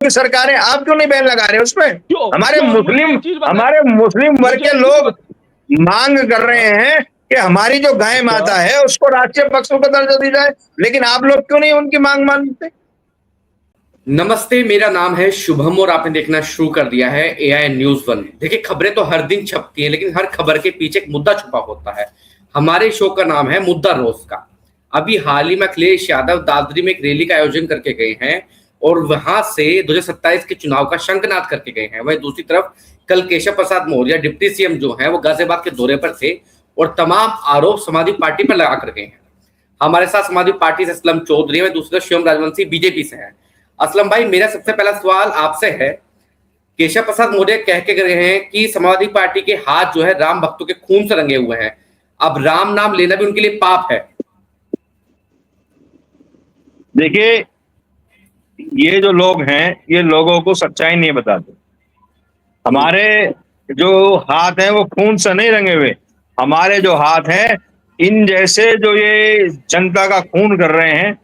की सरकार है, आप क्यों नहीं बैन लगा रहे उस पे? क्यों हमारे मुस्लिम वर्ग के लोग मांग कर रहे हैं कि हमारी जो गाय माता है उसको राष्ट्रीय पशु का दर्जा दी जाए, लेकिन आप लोग क्यों नहीं उनकी मांग मानते? नमस्ते, मेरा नाम है शुभम और आपने देखना शुरू कर दिया है एआई न्यूज वन। देखिए, खबरें तो हर दिन छपती हैं, लेकिन हर खबर के पीछे एक मुद्दा छुपा होता है। हमारे शो का नाम है मुद्दा रोज का। अभी हाल ही में अखिलेश यादव दादरी में एक रैली का आयोजन करके गए हैं और वहां से 2027 के चुनाव का शंखनाद करके गए हैं। वहीं दूसरी तरफ कल केशव प्रसाद मौर्य डिप्टी सीएम जो है वो गाजियाबाद के दौरे पर थे और तमाम आरोप समाजवादी पार्टी पर लगा कर गए हैं। हमारे साथ समाजवादी पार्टी से असलम चौधरी है, दूसरी तरफ शिवम राजवंशी बीजेपी से है। असलम भाई, मेरा सबसे पहला सवाल आपसे है, केशव प्रसाद मौर्य कह के गए हैं कि समाजवादी पार्टी के हाथ जो है राम भक्तों के खून से रंगे हुए हैं, अब राम नाम लेना भी उनके लिए पाप है। देखिए, ये जो लोग हैं ये लोगों को सच्चाई नहीं बताते। हमारे जो हाथ हैं वो खून से नहीं रंगे हुए। हमारे जो हाथ हैं, इन जैसे जो ये जनता का खून कर रहे हैं,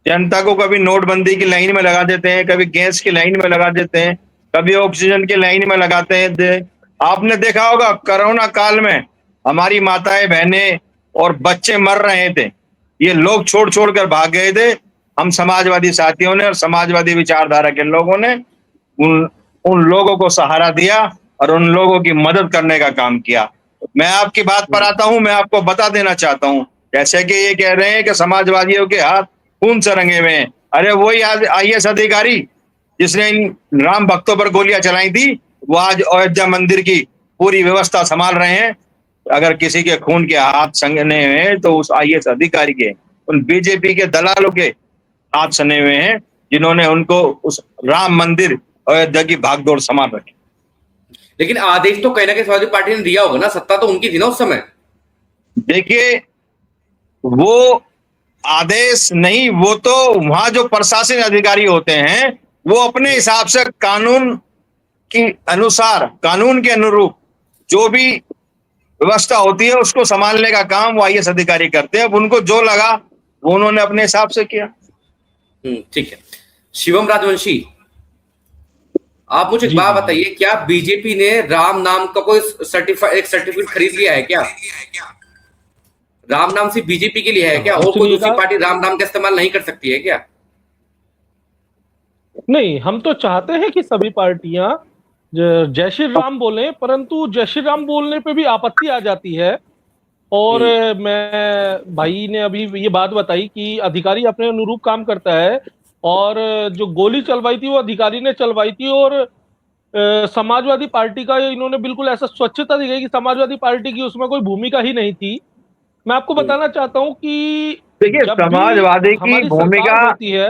जनता को कभी नोटबंदी की लाइन में लगा देते हैं, कभी गैस की लाइन में लगा देते हैं, कभी ऑक्सीजन की लाइन में लगाते हैं। आपने देखा होगा कोरोना काल में हमारी माताएं बहनें और बच्चे मर रहे थे, ये लोग छोड़ छोड़ कर भाग गए थे। हम समाजवादी साथियों ने और समाजवादी विचारधारा के लोगों ने उन उन लोगों को सहारा दिया और उन लोगों की मदद करने का काम किया। मैं आपकी बात पर आता हूं, मैं आपको बता देना चाहता हूं, जैसे कि ये कह रहे हैं कि समाजवादियों के हाथ खून से रंगे हुए हैं। अरे वही आईएएस अधिकारी जिसने इन राम भक्तों पर गोलियां चलाई थी, वो आज अयोध्या मंदिर की पूरी व्यवस्था संभाल रहे हैं। अगर किसी के खून के हाथ संगने हुए हैं तो उस आईएएस अधिकारी के, उन बीजेपी के दलालों के हाथ सने हुए हैं, जिन्होंने उनको उस राम मंदिर अयोध्या की भागदौड़ संभाल रखी। लेकिन आदेश तो कहीं ना कहीं समाजवादी पार्टी ने दिया होगा ना, सत्ता तो उनकी थी ना उस समय। देखिए, वो आदेश नहीं, वो तो वहां जो प्रशासनिक अधिकारी होते हैं वो अपने हिसाब से कानून के अनुसार, कानून के अनुरूप जो भी व्यवस्था होती है उसको संभालने का काम वो आईएएस अधिकारी करते हैं। अब उनको जो लगा वो उन्होंने अपने हिसाब से किया। ठीक है। शिवम राजवंशी, आप मुझे एक बात बताइए, क्या बीजेपी ने राम नाम का कोई सर्टिफिकेट खरीद लिया है क्या? राम नाम सिर्फ बीजेपी के लिए है क्या, और कोई दूसरी पार्टी राम नाम का इस्तेमाल नहीं कर सकती है क्या? नहीं, हम तो चाहते हैं कि सभी पार्टियां जय श्री राम बोलें, परंतु जय श्री राम बोलने पे भी आपत्ति आ जाती है। और मैं भाई ने अभी ये बात बताई कि अधिकारी अपने अनुरूप काम करता है, और जो गोली चलवाई थी वो अधिकारी ने चलवाई थी, और समाजवादी पार्टी का इन्होंने बिल्कुल ऐसा स्वच्छता दिखाई कि समाजवादी पार्टी की उसमें कोई भूमिका ही नहीं थी। मैं आपको बताना चाहता हूं कि देखिए, समाजवादी की भूमिका होती है,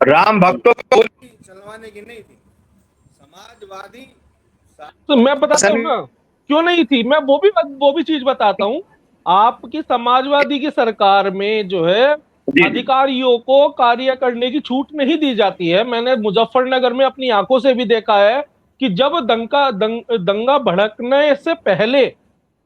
राम भक्तों को चलवाने की नहीं थी। समाजवादी तो मैं बताता हूँ ना क्यों नहीं थी। मैं वो भी चीज बताता हूँ। आपकी समाजवादी की सरकार में जो है अधिकारियों को कार्य करने की छूट नहीं दी जाती है। मैंने मुजफ्फरनगर में अपनी आंखों से भी देखा है कि जब दंगा भड़कने से पहले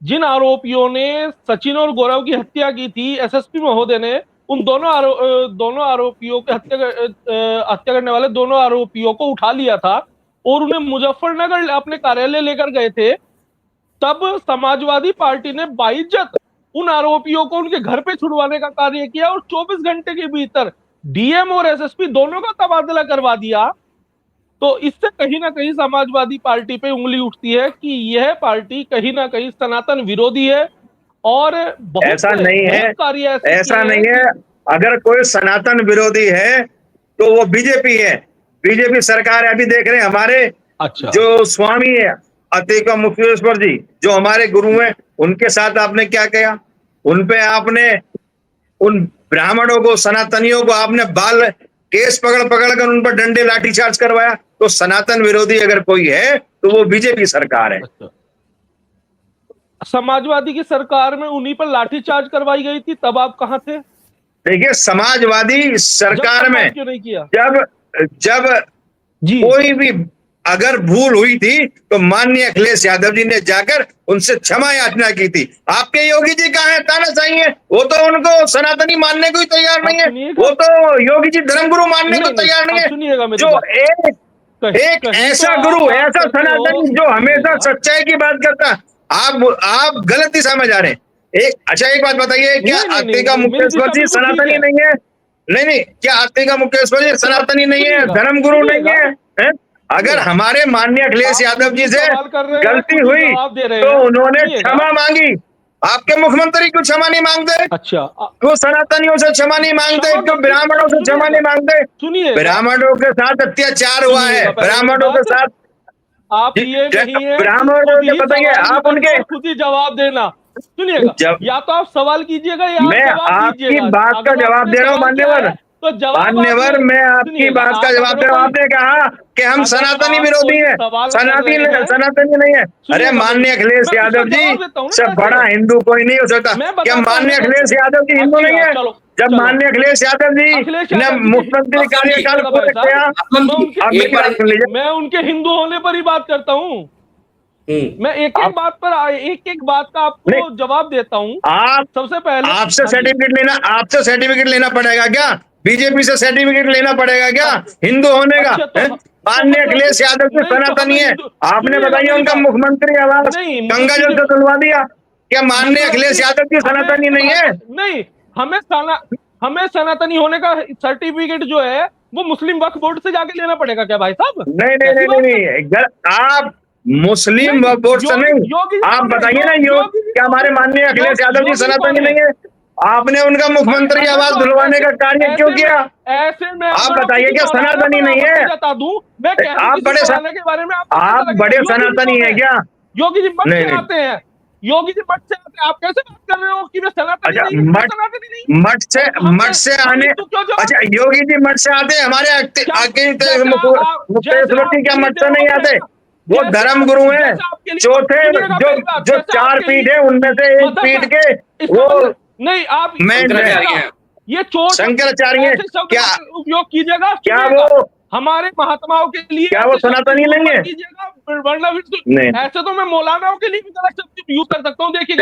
जिन आरोपियों ने सचिन और गौरव की हत्या की थी, एसएसपी महोदय ने उन दोनों आरोपियों की हत्या करने वाले दोनों आरोपियों को उठा लिया था और उन्हें मुजफ्फरनगर अपने कार्यालय लेकर गए थे। तब समाजवादी पार्टी ने बाइज्जत उन आरोपियों को उनके घर पे छुड़वाने का कार्य किया और 24 घंटे के भीतर डीएम और एसएसपी दोनों का तबादला करवा दिया। तो इससे कहीं ना कहीं समाजवादी पार्टी पे उंगली उठती है कि यह पार्टी कहीं ना कहीं सनातन विरोधी है। और ऐसा नहीं है। अगर कोई सनातन विरोधी है तो वो बीजेपी है। बीजेपी सरकार है। अभी देख रहे हैं हमारे जो स्वामी है अतिका मुक्तेश्वर जी, जो हमारे गुरु हैं, उनके साथ आपने क्या किया? उनपे आपने, उन ब्राह्मणों को, सनातनियों को आपने बाल केस पकड़ पकड़ कर उन पर डंडे लाठीचार्ज करवाया। तो सनातन विरोधी अगर कोई है तो वो बीजेपी सरकार है। समाजवादी की सरकार में उन्हीं पर लाठीचार्ज करवाई गई थी, तब आप कहां थे? देखिए, समाजवादी सरकार में क्यों नहीं किया? जब कोई भी अगर भूल हुई थी तो माननीय अखिलेश यादव जी ने जाकर उनसे क्षमा याचना की थी। आपके योगी जी कहाँ है? तानाशाही है। वो तो उनको सनातनी मानने को ही तैयार नहीं है। वो तो योगी जी धर्मगुरु मानने को तैयार नहीं है। सुनिएगा मेरी जो बात। एक ऐसा गुरु, ऐसा सनातनी जो हमेशा सच्चाई की बात करता है, आप गलत दिशा में जा रहे हैं। एक बात बताइए, क्या आस्तिका मुक्तेश्वर जी सनातनी नहीं है? नहीं, क्या आस्तिका मुक्तेश्वर जी सनातनी नहीं है? धर्मगुरु नहीं है? अगर हमारे माननीय अखिलेश यादव जी से गलती हुई तो उन्होंने क्षमा मांगी। आपके मुख्यमंत्री क्यों क्षमा नहीं मांगते? अच्छा, क्यों सनातनियों से क्षमा नहीं मांगते? क्यों ब्राह्मणों से क्षमा नहीं मांगते? सुनिए, ब्राह्मणों के साथ अत्याचार हुआ है, ब्राह्मणों के साथ। आप ये नहीं है ब्राह्मणों के बताइए, आप उनके खुद ही जवाब देना। सुनिएगा, या तो आप सवाल कीजिएगा या मैं आपकी बात का जवाब दे रहा हूँ मान्यवर। तो मान्यवर, मैं आपकी बात का जवाब दे रहा हूँ। आपने कहा कि हम सनातनी विरोधी हैं, सनातनी नहीं है। अरे माननीय अखिलेश यादव जी से बड़ा हिंदू कोई नहीं हो सकता। क्या माननीय अखिलेश यादव जी हिंदू नहीं है? जब माननीय अखिलेश यादव जी ने मुख्यमंत्री कार्यकाल पूरा किया, मैं उनके हिंदू होने पर ही बात करता हूँ। मैं एक बात का आपको जवाब देता हूँ। आप सबसे पहले आपसे सर्टिफिकेट लेना पड़ेगा क्या? बीजेपी से सर्टिफिकेट लेना पड़ेगा क्या हिंदू होने का? माननीय अखिलेश यादव जी सनातनी है। आपने बताइए उनका मुख्यमंत्री आवास गंगा जल से तुलवा दिया। क्या माननीय अखिलेश यादव जी सनातनी नहीं है? नहीं, हमें सनातनी होने का सर्टिफिकेट जो है वो मुस्लिम वक्फ बोर्ड से जाके लेना पड़ेगा क्या भाई साहब? नहीं, आप मुस्लिम बोर्ड से नहीं, आप बताइए ना क्या हमारे माननीय अखिलेश यादव जी सनातनी नहीं है? आपने उनका मुख्यमंत्री आवास धुलवाने का कार्य क्यों किया? ऐसे में आप बताइए क्या सनातनी नहीं है? आप बड़े सनातनी है क्या? योगी जी मठ से आते हैं, योगी जी मठ से आते हैं। आप कैसे बात कर रहे हो कि मैं सनातनी नहीं? मठ से आने, अच्छा योगी जी मठ से आते हैं? हमारे मुक्तेश्वर जी क्या मठ से नहीं आते? वो धर्म गुरु हैं। चौथे जो 4 पीठ है उनमें से एक पीठ के वो नहीं, आप ये शंकराचार्य क्या उपयोग कीजिएगा? क्या वो हमारे महात्माओं के लिए क्या वो सनातनी नहीं है? वरना ऐसे तो मैं मौलानाओं के लिए भी गलत शब्द यूज कर सकता हूँ। देखिए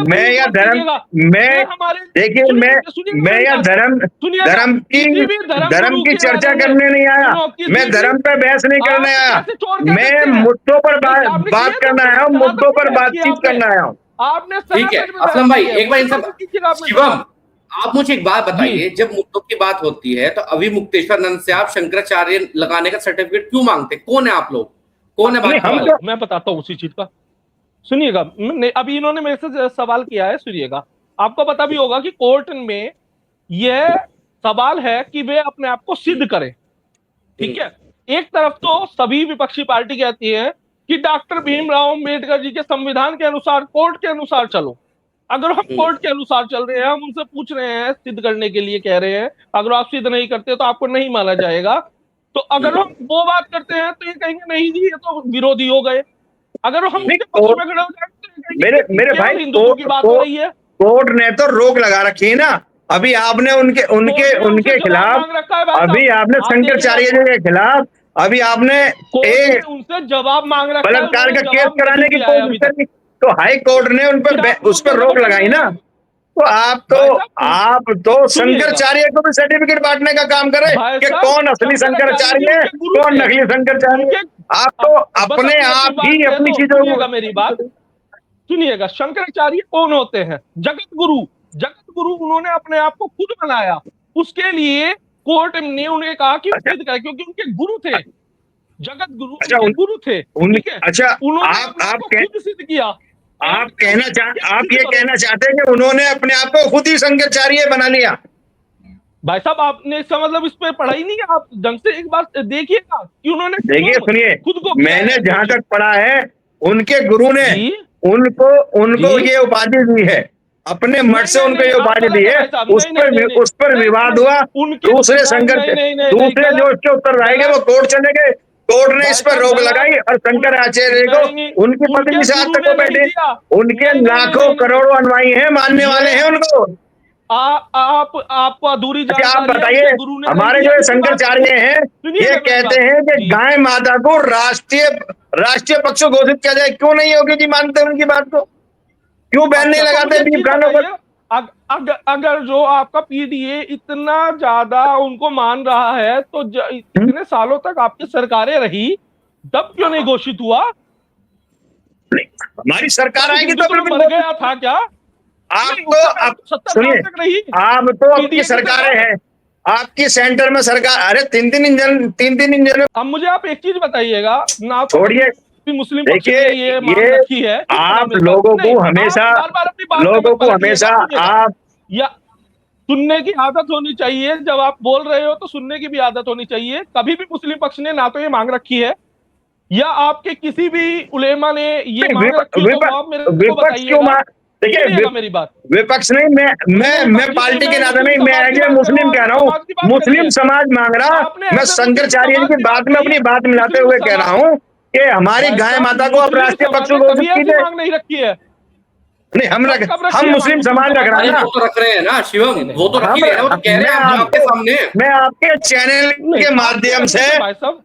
मैं या धर्म की चर्चा करने नहीं आया। मैं धर्म पे बहस नहीं करने आया। मैं मुद्दों पर बात करना आया हूँ, मुद्दों पर बातचीत करना आया हूँ। आपने ठीक है असलम भाई, एक बार शिवम आप मुझे एक बात बताइए, जब मुद्दों की बात होती है तो अभी मुक्तेश्वर से आप शंकराचार्य लगाने का सर्टिफिकेट क्यों मांगते? कौन है आप लोग? कौन है बात? मैं बताता हूँ उसी चीज का। सुनिएगा, अभी इन्होंने मेरे से सवाल किया है, सुनिएगा। आपको पता भी होगा कि कोर्ट में यह सवाल है कि वे अपने आप को सिद्ध करें। ठीक है, एक तरफ तो सभी विपक्षी पार्टी कहती है कि डॉक्टर भीमराव अंबेडकर जी के संविधान के अनुसार, कोर्ट के अनुसार चलो। अगर हम कोर्ट के अनुसार चल रहे हैं, हम उनसे पूछ रहे हैं, सिद्ध करने के लिए कह रहे हैं, अगर आप सिद्ध नहीं करते तो आपको नहीं माना जाएगा। तो अगर हम वो बात करते हैं तो ये कहेंगे नहीं जी ये तो विरोधी हो गए। अगर हम मेरे भाई हिंदुत्व की बात हो रही है, कोर्ट ने तो रोक लगा रखी है ना। अभी आपने उनके खिलाफ, अभी आपने शंकराचार्य जी के खिलाफ अभी आपने उनसे जवाब मांग रखा है, बलात्कार का केस कराने की कोशिश करी तो हाई कोर्ट ने उस पर रोक लगाई ना। तो आप तो शंकराचार्य को भी सर्टिफिकेट बांटने का काम करे कि कौन असली शंकराचार्य है, कौन नकली शंकराचार्य है। आप तो अपने आप ही अपनी चीजों को, मेरी बात सुनिएगा, शंकराचार्य कौन होते हैं? जगत गुरु उन्होंने अपने आप को खुद बनाया। उसके लिए कोर्ट ने उन्हें कहा कि सिद्ध करें, क्योंकि उनके गुरु थे, जगत गुरु। अच्छा, गुरु थे। अच्छा, उन्होंने खुद सिद्ध किया। आप ये कहना चाहते हैं कि उन्होंने अपने आप को खुद ही शंकराचार्य बना लिया? भाई साहब, आपने इसका मतलब इस पे पढ़ा ही नहीं है। आप ढंग से एक बार देखिएगा कि उन्होंने सुनिए, खुद को मैंने जहां तक पढ़ा है उनके गुरु ने उनको ये उपाधि दी है, अपने मठ से उनको ये उपाधि दी है। उस पर विवाद हुआ। दूसरे जो उसके उत्तर रहेंगे वो कोर्ट चले गए। कोर्ट ने इस पर रोक लगाई और शंकराचार्य को उनकी पत्नी से आज तक बैठे, उनके लाखों करोड़ों अनुयायी हैं, मानने वाले हैं उनको। आपको अधूरी अच्छा, आप जानकारी है, बताइए, उसके गुरु ने नहीं हमारे दिया, जो इसकी बात शंकराचार्य हैं सुनिएगा ये मेरी कहते बात। हैं कि जी। गाय माता को राष्ट्रीय पशु घोषित किया जाए, क्यों नहीं योगी जी मानते उनकी बात को? क्यों बैन नहीं अच्छा, तो मुझे लगाते एक बीफ चीज खानों पर? बताइए, अगर जो आपका पीडीए इतना ज्यादा उनको मान रहा है, तो इतने सालों तक आपकी सरकारें रही, तब क्यों नहीं घोषित हुआ? नहीं, हमारी सरकार आएगी तो हिंदुत्व बिल्कुल मर गया था क्या? आप नहीं, तो उस समय आप 70 साल सुनिए, तक रही आप तो अपनी पीडीए की सरकारें सरकार। हैं, आपकी सेंटर में सरकार, अरे तीन इंजन अब मुझे आप एक चीज बताइएगा ना, तो छोड़िए। भी मुस्लिम पक्ष देखिए, ने ये मांग ये रखी है, सुनिए ना आप मेरी बात, लोगों नहीं को आप हमेशा बार बार अपनी बात में मत पलटिएगा, सुनिएगा। आप या सुनने की आदत होनी चाहिए, जब आप बोल रहे हो तो सुनने की भी आदत होनी चाहिए। कभी भी मुस्लिम पक्ष ने ना तो ये मांग रखी है, या आपके किसी भी उलेमा ने ये मांग रखी हो, तो वो आप मेरे को विपक्ष क्यों बताइएगा। देखिए, सुनिएगा मेरी बात, विपक्ष नहीं, मुस्लिम मैं पक्ष जी पार्टी मैं के नाते मुस्लिम नहीं, मैं समाज की एज ए बात कर रहा मुस्लिम हूँ, कह आपने रहा हूँ। समाज की बात करी मुस्लिम है। समाज मांग रहा, आपने मैं ऐसे मुस्लिम शंकराचार्य समाज की की बात बात में कही है। अपनी बात मिलाते मुस्लिम हुए कह रहा समाज, हूँ कि हमारी भाई गाय साहब, माता को अब मुस्लिम राष्ट्रीय पशु समाज ने घोषित कभी ऐसी कीजिए। मांग नहीं रखी है। नहीं, कब रखी हम है मांग मुस्लिम मुस्लिम समाज रख समाज रहे ने? हैं अरे ना। वो तो रख रहे हैं ना शिवम, नहीं नहीं वो तो नहीं रख ही हम रहे हैं, वो तो कह रहे मैं हैं आपके आपको सामने। मैं आपके चैनल नहीं, के आपके माध्यम रखने से से भाई साहब,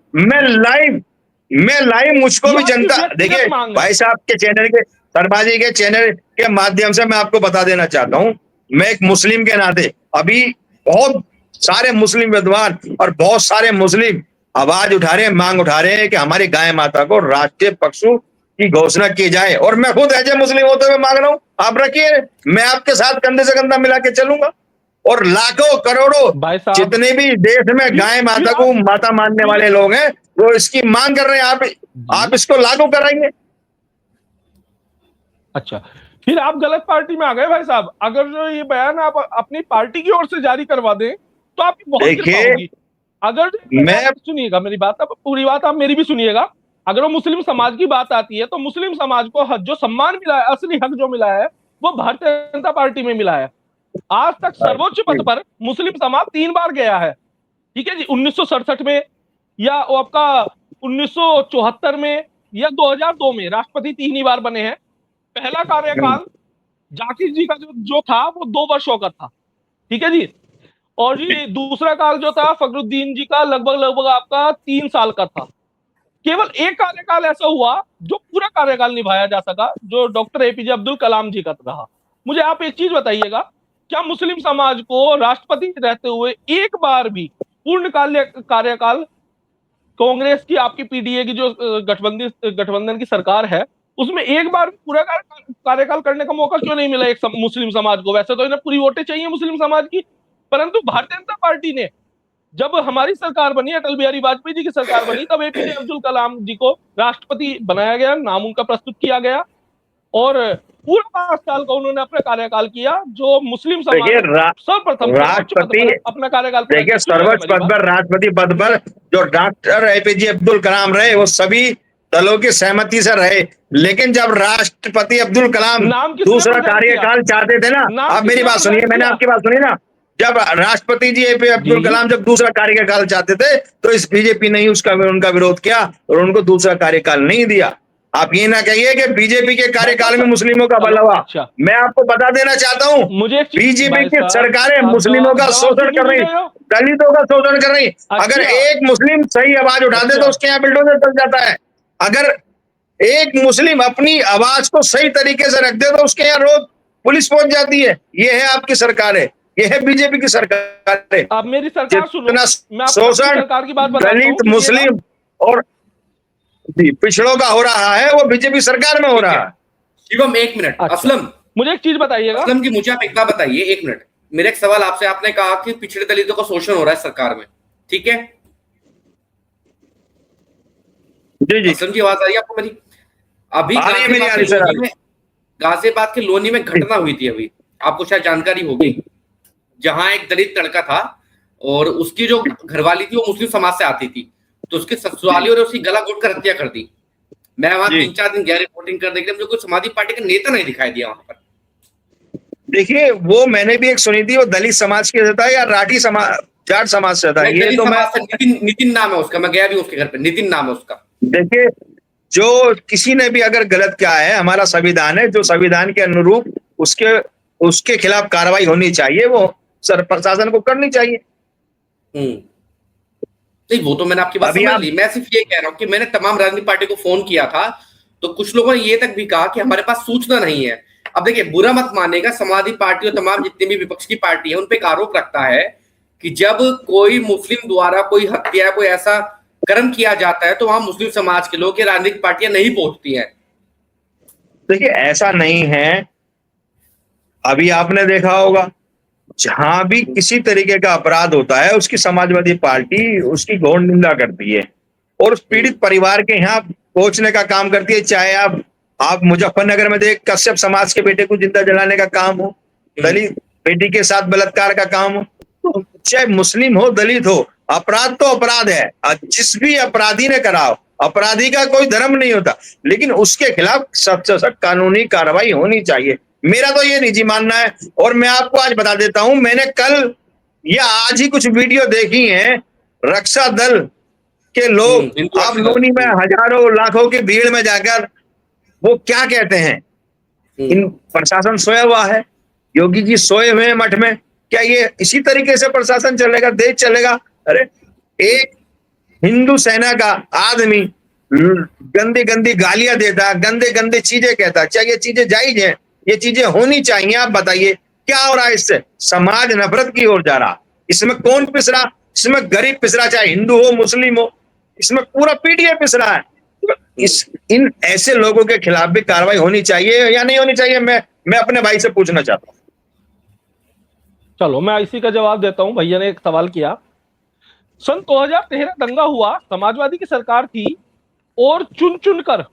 मैं लाइव मुझको ये भी आपकी जनता, व्यक्तिगत देखिए मांग है। भाई साहब के चैनल के, शर्मा जी के चैनल के माध्यम से मैं आपको बता देना चाहता हूं, मैं एक मुस्लिम के नाते अभी बहुत सारे मुस्लिम विद्वान और बहुत सारे मुस्लिम आवाज उठा रहे हैं, मांग उठा रहे हैं कि हमारी गाय माता को राष्ट्रीय पशु की घोषणा की जाए, और मैं खुद एज ए मुस्लिम होते हुए मांग रहा हूं। आप रखिए, मैं आपके साथ कंधे से कंधा मिला के चलूंगा, और लाखों करोड़ों भाई साहब, जितने भी देश में फिर गाय फिर माता को आप माता मानने फिर वाले लोग हैं, वो इसकी मांग कर रहे हैं। आप जी, इसको लागू कराएंगे? अच्छा, फिर आप गलत पार्टी में आ गए भाई साहब। अगर जो ये बयान आप अपनी पार्टी की ओर से जारी करवा दें, तो आपकी बहुत कृपा देखिए, होगी। अगर जो ये बयान, मैं सुनिएगा मेरी बात, अब पूरी बात आप मेरी भी सुनिएगा। अगर वो मुस्लिम समाज की बात आती है, तो मुस्लिम समाज को जो सम्मान मिला है, असली हक जो मिला है, वो भारतीय जनता पार्टी में मिला है। आज तक सर्वोच्च पद पर मुस्लिम समाज 3 बार गया है, ठीक है जी। 1967 में, या वो आपका 1974 में, या 2002 में राष्ट्रपति 3 ही बार बने हैं। पहला कार्यकाल जाकिर जी का जो था वो 2 वर्षों का था, ठीक है जी। और जी दूसरा काल जो था फखरुद्दीन जी का, लगभग लगभग आपका 3 साल का था। केवल एक कार्यकाल ऐसा हुआ जो पूरा कार्यकाल निभाया जा सका, जो डॉक्टर एपीजे अब्दुल कलाम जी का रहा। मुझे आप एक चीज बताइएगा, क्या मुस्लिम समाज को राष्ट्रपति रहते हुए एक बार भी पूर्ण कार्यकाल कांग्रेस की, आपकी पीडीए की जो गठबंधन की सरकार है, उसमें एक बार पूरा कार्यकाल करने का मौका क्यों नहीं मिला एक मुस्लिम समाज को? वैसे तो इन्हें पूरी वोटें चाहिए मुस्लिम समाज की, परंतु भारतीय जनता पार्टी ने, जब हमारी सरकार बनी, अटल बिहारी वाजपेयी जी की सरकार बनी, तब एपीजे अब्दुल कलाम जी को राष्ट्रपति बनाया गया, नाम उनका प्रस्तुत किया गया, और पूरा 5 साल का उन्होंने अपना कार्यकाल किया, जो मुस्लिम समाज देखिए, ने सर्वप्रथम सर्वोच्च पद राष्ट्रपति, पर अपना कार्यकाल पूरा देखिए किया। सुनिएगा सर्वोच्च मेरी पद बात, पर, राष्ट्रपति पद पर जो डॉक्टर एपीजे अब्दुल कलाम रहे, वो सभी दलों की सहमति से रहे। लेकिन जब राष्ट्रपति अब्दुल कलाम नाम किसने दूसरा प्रेजेंट किया? कार्यकाल चाहते थे ना, नाम आप मेरी किसने बात सुनिए, प्रेजेंट मैंने किया? आपकी बात सुनी ना, जब राष्ट्रपति जी एपीजे अब्दुल जी, कलाम जब दूसरा कार्यकाल चाहते थे, तो इस बीजेपी ने उसका उनका विरोध किया और उनको दूसरा कार्यकाल नहीं दिया। आप ये ना कहिए कि बीजेपी के कार्यकाल में मुस्लिमों का भला हुआ। अच्छा, मैं आपको बता देना चाहता हूँ, मुझे एक चीज, बीजेपी भाई की साहब, सरकारें आप मुस्लिमों का जवाब शोषण क्यों कर नहीं रही, दे रहे हो? दलितों का शोषण कर रही। अगर अच्छा, एक मुस्लिम सही आवाज उठाते अच्छा, तो उसके यहाँ बिल्डोजर चल जाता है। अगर एक मुस्लिम अपनी आवाज को सही तरीके से रख दे तो उसके यहाँ रोज पुलिस पहुंच जाती है। ये है आपकी सरकार है, ये है बीजेपी की सरकार है। अब मेरी सरकार सुनो, जितना मैं आपको अपनी शोषण सरकार की बात बताता हूँ, दलित, सुनिएगा। मुस्लिम और पिछड़ों का हो रहा है, वो बीजेपी सरकार में हो ठीक रहा है है। शिवम, एक मिनट। अच्छा, असलम, मुझे एक चीज बताइएगा। असलम जी, मुझे आप एक बात बताइए, एक मिनट। मेरा एक सवाल आपसे, आपने कहा कि पिछड़े दलितों का शोषण हो रहा है सरकार में, ठीक है? जी जी, असलम जी, आवाज आ रही है आपको मेरी? अभी आ रही है मेरी, आ रही सर। गाजियाबाद के लोनी में घटना हुई थी अभी, आपको शायद जानकारी होगी, जहां एक दलित लड़का था और उसकी जो घरवाली थी वो मुस्लिम समाज से आती थी, तो उसके ससुरालियों ने उसकी गला घोट कर हत्या कर दी। मैं वहां 3-4 दिन गया रिपोर्टिंग करने के लिए, मुझे कोई समाजवादी पार्टी का नेता नहीं दिखाई दिया वहां पर। देखिए, वो मैंने भी एक सुनी थी, वो दलित समाज के था या राठी समाज, जाट समाज से था, ये दलित तो मैं, समाज से नितिन नाम है उसका, मैं गया भी उसके घर पे, नितिन नाम है उसका। देखिए, जो किसी ने भी अगर गलत किया है, हमारा संविधान है, जो संविधान के अनुरूप उसके उसके खिलाफ कार्रवाई होनी चाहिए, वो प्रशासन को करनी चाहिए। नहीं, वो तो मैंने आपकी बात समझ ली। मैं सिर्फ ये कह रहा हूँ कि मैंने तमाम राजनीतिक पार्टी को फोन किया था, तो कुछ लोगों ने ये तक भी कहा कि हमारे पास सूचना नहीं है। अब देखिए, बुरा मत मानेगा, समाजवादी पार्टी और तमाम जितनी भी विपक्ष की पार्टी है उन पे एक आरोप रखता है कि जब कोई मुस्लिम द्वारा कोई हत्या, कोई ऐसा कर्म किया जाता है तो वहां मुस्लिम समाज के लोग या राजनीतिक पार्टियां नहीं पहुंचती हैं। देखिए, ऐसा नहीं है। अभी आपने देखा होगा, जहां भी किसी तरीके का अपराध होता है उसकी समाजवादी पार्टी उसकी घोर निंदा करती है और उस पीड़ित परिवार के यहाँ पहुंचने का काम करती है। चाहे आप मुजफ्फरनगर में देख, कश्यप समाज के बेटे को जिंदा जलाने का काम हो, दलित बेटी के साथ बलात्कार का काम हो, तो चाहे मुस्लिम हो दलित हो, अपराध तो अपराध है। जिस भी अपराधी ने करा हो, अपराधी का कोई धर्म नहीं होता, लेकिन उसके खिलाफ सख्त से सख्त कानूनी कार्रवाई होनी चाहिए। मेरा तो ये निजी मानना है। और मैं आपको आज बता देता हूं, मैंने कल या आज ही कुछ वीडियो देखी हैं, रक्षा दल के लोग आप लोनी में हजारों लाखों की भीड़ में जाकर वो क्या कहते हैं, इन प्रशासन सोया हुआ है, योगी जी सोए हुए हैं मठ में। क्या ये इसी तरीके से प्रशासन चलेगा, देश चलेगा? अरे एक हिंदू सेना का आदमी गंदी गंदी गालियां देता, गंदे गंदे चीजें कहता, क्या ये चीजें जायज है? ये चीजें होनी चाहिए? आप बताइए क्या हो रहा है इससे? समाज नफरत की ओर जा रहा। इसमें कौन पिस रहा? इसमें गरीब पिस रहा, चाहे हिंदू हो मुस्लिम हो, इसमें पूरा पीटीए पिस रहा है। इन ऐसे लोगों के खिलाफ भी कार्रवाई होनी चाहिए या नहीं होनी चाहिए? मैं अपने भाई से पूछना चाहता हूं। चलो, मैं इसी का जवाब देता हूं। भैया ने एक सवाल किया। सन 2013 दंगा हुआ, समाजवादी की सरकार थी और चुन चुन कर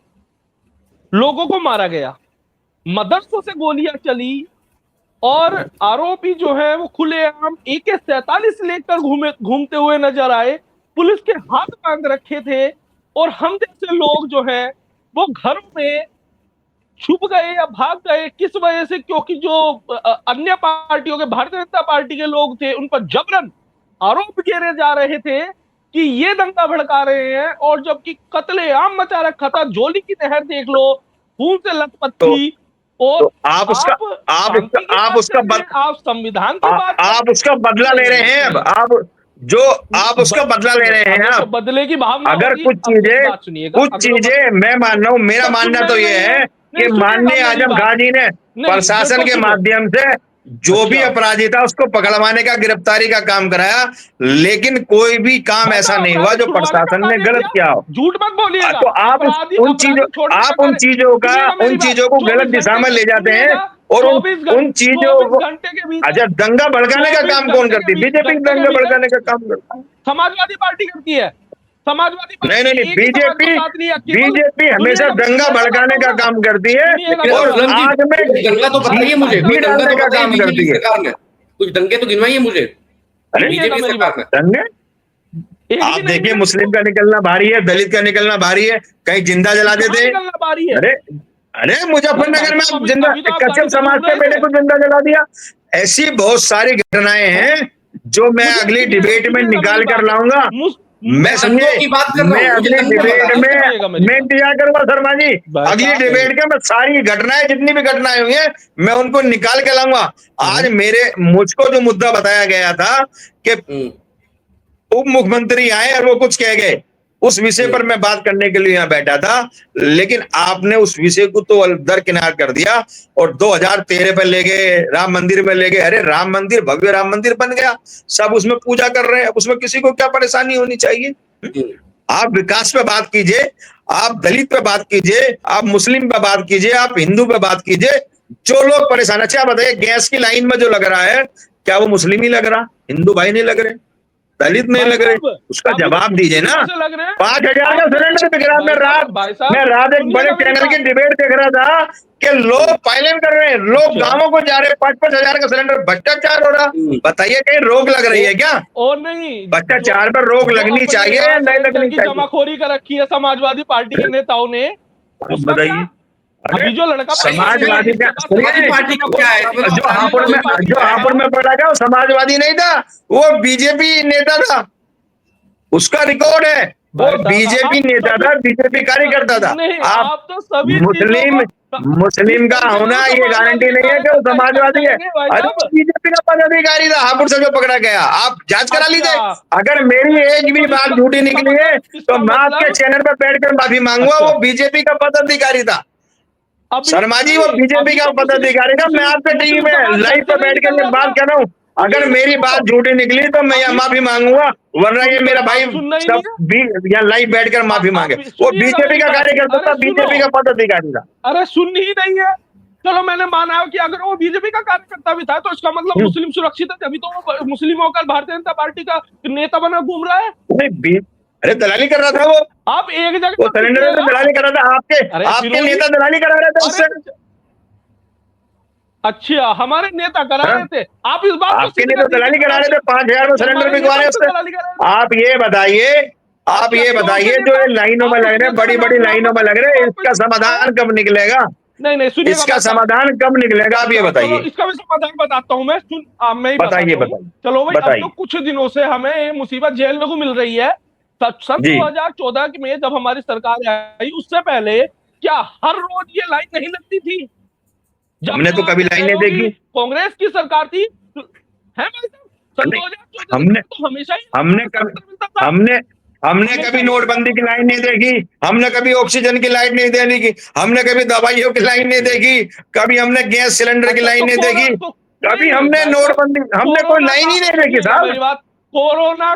लोगों को मारा गया, मदरसों से गोलियां चली और आरोपी जो है वो खुलेआम AK-47 लेकर घूमते हुए नजर आए, पुलिस के हाथ बांध रखे थे और हम जैसे लोग जो है वो घरों में छुप गए या भाग गए। किस वजह से? क्योंकि जो अन्य पार्टियों के, भारतीय जनता पार्टी के लोग थे, उन पर जबरन आरोप घेरे जा रहे थे कि ये दंगा भड़का रहे हैं, और जबकि कत्लेआम मचा रखा था। जोली की नहर देख लो, खून से लथपथ थी। और तो आप उसका संविधान की बात, आप उसका बदला ले रहे हैं। अब आप उसका बदला ले रहे हैं। आप बदले की भावना, अगर कुछ चीजें मैं मान रहा हूं, मेरा मानना तो ये है कि माननीय आजम खान जी ने प्रशासन के माध्यम से जो भी अपराधी था उसको पकड़वाने का, गिरफ्तारी का काम कराया, लेकिन कोई भी काम ऐसा नहीं हुआ जो प्रशासन ने गलत किया हो। झूठ मत बोलिएगा। तो आप उन चीजों को गलत दिशा में ले जाते हैं और उन चीजों को। अच्छा, दंगा भड़काने का काम कौन करती है? बीजेपी दंगा भड़काने का काम करती है, समाजवादी पार्टी करती है। समाजवादी पार्टी नहीं, बीजेपी हमेशा दंगा भड़काने का काम करती है और आज में दंगा तो बताइए मुझे, डालने का काम करती है। कुछ दंगे तो गिनवाइए मुझे। बीजेपी सरकार में दंगे आप देखिए, मुस्लिम का निकलना भारी है, दलित का निकलना भारी है, कहीं जिंदा जला देते हैं। अरे मुजफ्फरनगर में जिंदा, कश्यप समाज के बेटे को जिंदा जला दिया। ऐसी बहुत सारी घटनाएं हैं जो मैं अगली डिबेट में निकाल कर लाऊंगा। मैं समझे की बात कर रहा हूं। अगली डिबेट में मैं इंतजार करूंगा शर्मा जी। अगली डिबेट के मैं सारी घटनाएं, जितनी भी घटनाएं हुई हैं, मैं उनको निकाल के लाऊंगा। आज मुझको जो मुद्दा बताया गया था कि उप मुख्यमंत्री आए और वो कुछ कह गए, उस विषय पर मैं बात करने के लिए यहाँ बैठा था, लेकिन आपने उस विषय को तो दरकिनार कर दिया और 2013 पे ले गए, राम मंदिर में ले गए। अरे राम मंदिर, भव्य राम मंदिर बन गया, सब उसमें पूजा कर रहे हैं, उसमें किसी को क्या परेशानी होनी चाहिए? आप विकास पे बात कीजिए, आप दलित पे बात कीजिए, आप मुस्लिम पे बात कीजिए, आप हिंदू पे बात कीजिए। जो लोग परेशान, अच्छा बताइए, गैस की लाइन में जो लग रहा है, क्या वो मुस्लिम ही लग रहा? हिंदू भाई नहीं लग रहे, दलित नहीं लग रहे? उसका जवाब दीजिए ना। 5,000 का सिलेंडर बिक रहा। मैं रात एक बड़े चैनल की डिबेट देख रहा था कि लोग पायलन कर रहे हैं, लोग गांवों को जा रहे हैं, 5,000 का सिलेंडर। भ्रष्टाचार हो रहा। बताइए, कहीं रोक लग रही है क्या? और नहीं, भ्रष्टाचार पर रोक लगनी चाहिए, नहीं लगनी चाहिए? जमाखोरी कर रखी है समाजवादी पार्टी के नेताओं ने। बताइए, अभी जो लड़का समाजवादी पार्टी क्या है? जो हापुड़ में पड़ा था वो समाजवादी नहीं था, वो बीजेपी नेता था। उसका रिकॉर्ड है, वो बीजेपी नेता था, बीजेपी कार्यकर्ता था। आप तो सभी मुस्लिम मुस्लिम का होना ये गारंटी नहीं है कि वो समाजवादी है। अरे बीजेपी का पदाधिकारी था हापुड़ से जो पकड़ा गया, आप जांच करा लीजिए। अगर मेरी एक भी बात झूठी निकली है तो मैं आपके चैनल पर बैठकर माफी मांगूंगा। वो बीजेपी का पदाधिकारी था शर्मा जी, वो बीजेपी का पदाधिकारी था। मैं आपके टीवी में लाइव पर बैठ कर बात कर रहा हूँ। अगर मेरी बात झूठी निकली तो मैं यहाँ माफी मांगूंगा, वरना ये मेरा भाई सब यहाँ लाइव बैठकर माफी मांगे। वो बीजेपी का कार्यकर्ता था, बीजेपी का पदाधिकारी था। अरे सुन ही नहीं है। चलो मैंने माना कि अगर वो बीजेपी का कार्यकर्ता भी था तो इसका मतलब मुस्लिम सुरक्षित है, तभी तो वो मुस्लिम होकर भारतीय जनता पार्टी का नेता बना घूम रहा है। अरे दलाली कर रहा था वो। आप एक जगह वो सिलेंडर में दलाली कर रहा था, आपके नेता दलाली करा रहे थे उससे। अच्छा, हमारे नेता करा रहे थे, आप इस बात आपके नेता दलाली करा रहे थे, 5,000 में सिलेंडर बिकवा रहे उससे। आप ये बताइए जो ये लाइनों में लग रहे हैं, बड़ी बड़ी लाइनों में लग रहे हैं, इसका समाधान कब निकलेगा? नहीं सुनिए, इसका समाधान कब निकलेगा आप ये बताइए। इसका भी समाधान बताता हूँ मैं, बताइए। चलो भाई, अब तो कुछ दिनों से हमें मुसीबत झेलने को मिल रही है। सन 2014 में जब हमारी सरकार आई, उससे पहले क्या हर रोज ये लाइन नहीं लगती थी? हमने तो कभी लाइन नहीं देखी। कांग्रेस की सरकार थी, है भाई साहब, सन 2014 तो हमेशा ही हमने कभी नोटबंदी की लाइन नहीं देखी, हमने कभी ऑक्सीजन की लाइन नहीं देने की, हमने कभी दवाइयों की लाइन नहीं देखी, कभी हमने गैस सिलेंडर की लाइन नहीं देखी, कभी हमने नोटबंदी, हमने कोई लाइन ही नहीं देखी साहब। कोरोना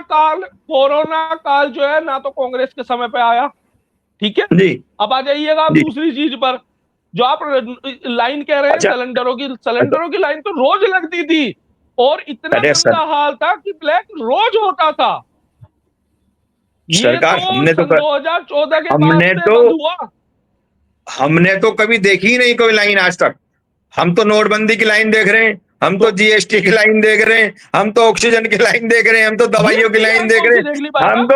काल जो है ना तो कांग्रेस के समय पे आया, ठीक है जी। अब आ जाइएगा आप दूसरी चीज पर, जो आप लाइन कह रहे हैं। सिलेंडरों की लाइन तो रोज लगती थी और इतना गंदा हाल था कि ब्लैक रोज होता था। सरकार हमने तो 2014 के बाद हमने तो कभी देखी ही नहीं कोई लाइन आज तक। हम तो नोटबंदी की लाइन देख रहे हैं, हम तो जीएसटी की लाइन देख रहे हैं, हम तो ऑक्सीजन की लाइन देख रहे हैं, हम तो दवाइयों की लाइन देख रहे हैं, हम तो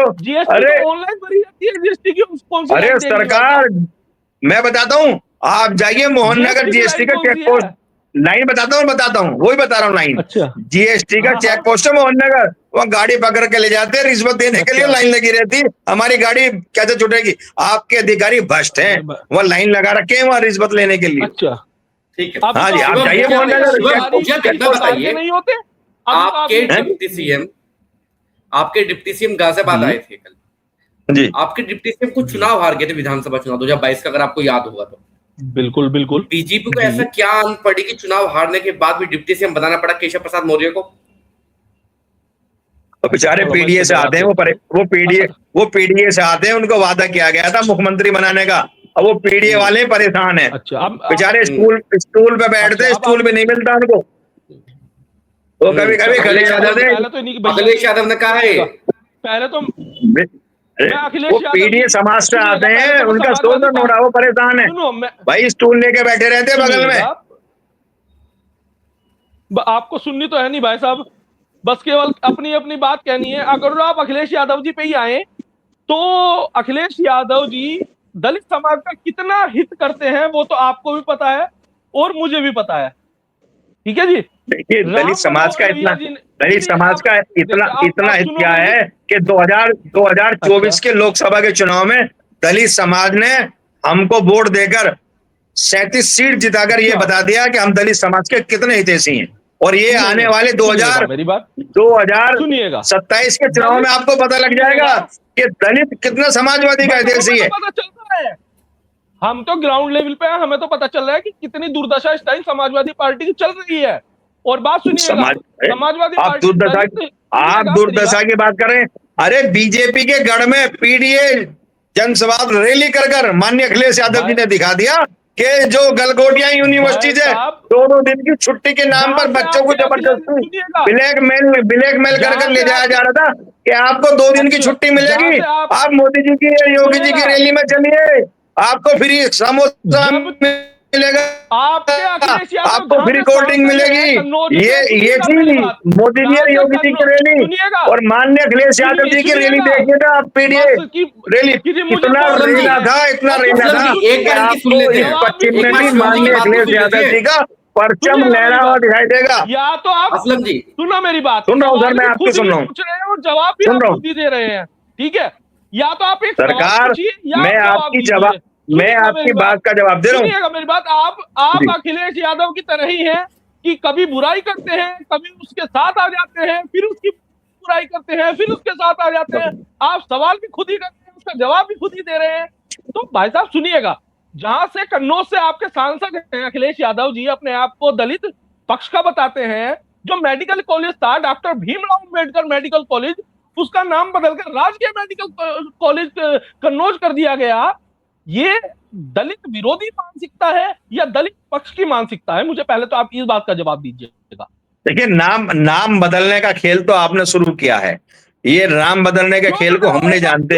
अरे ऑनलाइन भरी जाती है जीएसटी की। अरे सरकार मैं बताता हूँ, आप जाइए मोहननगर जीएसटी का चेक पोस्ट, लाइन बताता हूँ वही बता रहा हूँ लाइन। अच्छा। जीएसटी का चेक पोस्ट है मोहननगर, वहाँ गाड़ी पकड़ के ले जाते हैं, रिश्वत देने के लिए लाइन लगी रहती। हमारी गाड़ी कैसे छूटेगी? आपके अधिकारी भ्रष्ट हैं, वहाँ लाइन लगा रखे हैं वहाँ रिश्वत लेने के लिए। अच्छा ठीक है, हाँ जी, आप जाइए मोहननगर। बताइए, नहीं होते आपके डिप्टी सीएम गाजियाबाद आए थे कल जी। आपके डिप्टी सीएम कुछ चुनाव हार गए थे, विधानसभा चुनाव 2022 का, अगर आपको याद होगा तो। बिल्कुल। बीजेपी को ऐसा क्या अन पड़ी कि चुनाव हारने के बाद भी डिप्टी सीएम बनाना पड़ा केशव प्रसाद मौर्य को? बेचारे पीडीए से आते हैं, वो पीडीए से आते हैं, उनको वादा किया गया था मुख्यमंत्री बनाने का, अब वो पीडीए वाले परेशान हैं। अच्छा, बेचारे स्टूल पे बैठते, स्टूल पे नहीं मिलता उनको, तो कभी कभी खड़े आ जाते हैं। अखिलेश यादव ने कहा है पहले तो वो पीडीए समाज से आते हैं, उनका सोच नोड़ा, वो परेशान है भाई, स्टूल लेके बैठे रहते हैं बगल में। आपको सुननी तो है नहीं भाई साहब, बस केवल अपनी अपनी बात कहनी है। अगर आप अखिलेश यादव जी पे ही आए तो अखिलेश यादव जी दलित समाज का कितना हित करते हैं वो तो आपको भी पता है और मुझे भी पता है, ठीक है जी। देखिए दलित समाज का इतना हित क्या है कि 2024 के लोकसभा के चुनाव में दलित समाज ने हमको वोट देकर 37 सीट जिताकर ये बता दिया कि हम दलित समाज के कितने हितैषी हैं, और ये आने वाले 2027 के चुनाव में आपको पता लग जाएगा कि दलित कितना समाजवादी का हितैषी है। हम तो ग्राउंड लेवल पे हैं, हमें तो पता चल रहा है कि कितनी दुर्दशा इस टाइम समाजवादी पार्टी की चल रही है। और बात सुनिए, समाजवादी पार्टी आप दुर्दशा की बात करें। अरे बीजेपी के गढ़ में पीडीए जनसंवाद रैली कर माननीय अखिलेश यादव जी ने दिखा दिया कि जो गलगोटिया यूनिवर्सिटी से 2 दिन की छुट्टी के नाम पर बच्चों को जबरदस्ती ब्लैकमेल कर ले जाया जा रहा था कि आपको 2 दिन की छुट्टी मिलेगी, आप मोदी जी की योगी जी की रैली में चलिए, आपको फ्री समोसा मिलेगा, आपको फ्री कोल्ड ड्रिंक मिलेगी। ये चीज मोदी जी और योगी जी की रैली और माननीय अखिलेश यादव जी की रैली देखिएगा आप, पीडीए रैली इतना रेला था पश्चिम में भी माननीय अखिलेश यादव जी का परचम लहरा हुआ दिखाई देगा। या तो आप असलम जी सुनो मेरी बात, सुन रहा हूँ सर, मैं आपको सुन रहा हूँ, पूछ रहे हैं और जवाब भी आप खुद ही दे रहे हैं, ठीक है। या तो आप एक सरकार, मैं आपकी बात का जवाब दे रहा हूँ। सुनिएगा मेरी बात। आप अखिलेश यादव की तरह ही हैं कि कभी बुराई करते हैं, कभी उसके साथ आ जाते हैं, फिर उसकी बुराई करते हैं, फिर उसके साथ आ जाते हैं। आप सवाल भी खुद ही करते हैं, उसका जवाब भी खुद ही दे रहे हैं। तो भाई साहब सुनिएगा, जहां से कन्नौज से आपके सांसद हैं अखिलेश यादव जी, अपने आप को दलित पक्ष का बताते हैं। जो मेडिकल कॉलेज था doctor Bhimrao Ambedkar medical college, उसका नाम बदलकर राजकीय मेडिकल कॉलेज कन्नौज कर दिया गया। ये दलित विरोधी मानसिकता है या दलित पक्ष की मानसिकता है? मुझे पहले तो आप इस बात का जवाब दीजिएगा। देखिए, नाम बदलने का खेल तो आपने शुरू किया है। ये नाम बदलने के खेल को हम नहीं जानते।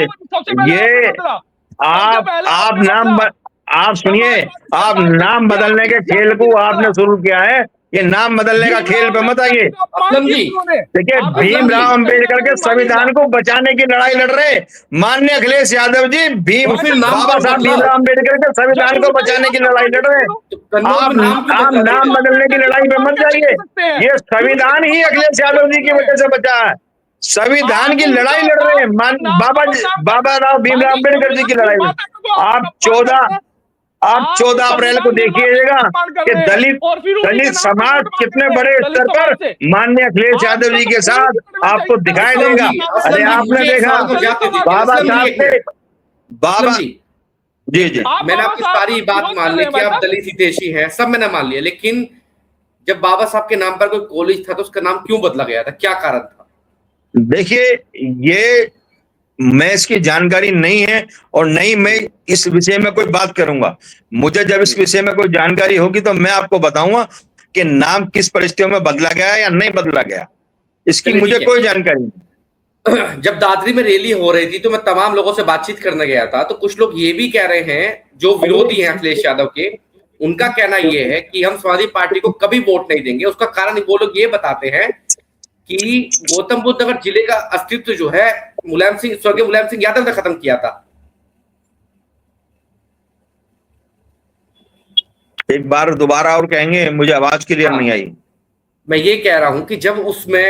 ये आप सुनिए, आप नाम बदलने के खेल को आपने शुरू किया है। ये नाम बदलने का खेल पे मत आइए। देखिए, भीमराव अंबेडकर के संविधान को बचाने की लड़ाई लड़ रहे माननीय अखिलेश यादव जी, बाबा साहब भीमराव अंबेडकर के संविधान को बचाने की लड़ाई लड़ रहे हैं। आप नाम बदलने की लड़ाई पे मत जाइए। ये संविधान ही अखिलेश यादव जी की वजह से बचा है। संविधान की लड़ाई लड़ रहे हैं बाबा राव भीमराव अंबेडकर जी की लड़ाई में। आप 14 अप्रैल को देखिएगा कि दलित समाज कितने बड़े स्तर पर माननीय अखिलेश यादव जी के साथ आपको दिखाई देगा। अरे आपने देखा बाबा साहब के जी मैंने आपकी सारी बात मान ली कि आप दलित हितैषी हैं, सब मैंने मान लिया, लेकिन जब बाबा साहब के नाम पर कोई कॉलेज था तो उसका नाम क्यों बदला गया था, क्या कारण था? देखिए, ये मैं इसकी जानकारी नहीं है और नहीं मैं इस विषय में कोई बात करूंगा। मुझे जब इस विषय में कोई जानकारी होगी तो मैं आपको बताऊंगा कि नाम किस परिस्थितियों में बदला गया या नहीं बदला गया, इसकी मुझे कोई जानकारी नहीं। जब दादरी में रैली हो रही थी तो मैं तमाम लोगों से बातचीत करने गया था, तो कुछ लोग ये भी कह रहे हैं, जो विरोधी हैं अखिलेश यादव के, उनका कहना यह है कि हम समाजवादी पार्टी को कभी वोट नहीं देंगे। उसका कारण वो लोग ये बताते हैं कि गौतम बुद्ध नगर जिले का अस्तित्व जो है स्वर्गीय मुलायम सिंह यादव ने खत्म किया था। एक बार दोबारा और कहेंगे, मुझे आवाज क्लियर नहीं आई। मैं ये कह रहा हूं कि जब उसमें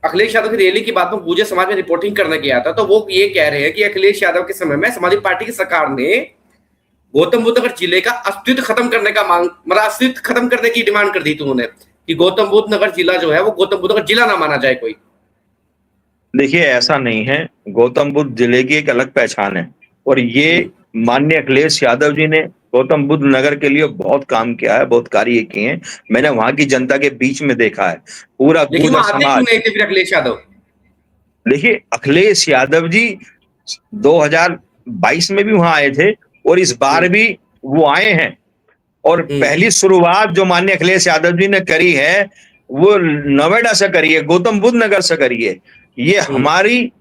अखिलेश यादव की रैली की बात में पूजे समाज में रिपोर्टिंग करने गया था, तो वो ये कह रहे हैं कि अखिलेश यादव के समय में समाजवादी पार्टी की सरकार ने गौतम बुद्ध नगर जिले का अस्तित्व खत्म करने का मतलब अस्तित्व खत्म करने की डिमांड कर दी थी उन्होंने, कि गौतम बुद्ध नगर जिला जो है वो गौतम बुद्ध नगर जिला ना माना जाए कोई। देखिए, ऐसा नहीं है। गौतम बुद्ध जिले की एक अलग पहचान है और ये माननीय अखिलेश यादव जी ने गौतम बुद्ध नगर के लिए बहुत काम किया है, बहुत कार्य किए हैं। मैंने वहां की जनता के बीच में देखा है पूरा गुर्जर समाज। अखिलेश यादव, देखिए, अखिलेश यादव जी 2022 में भी वहां आए थे और इस बार भी वो आए हैं। और पहली शुरुआत जो माननीय अखिलेश यादव जी ने करी है वो नोएडा से करी है, गौतम बुद्ध नगर से करी है। ये हमारी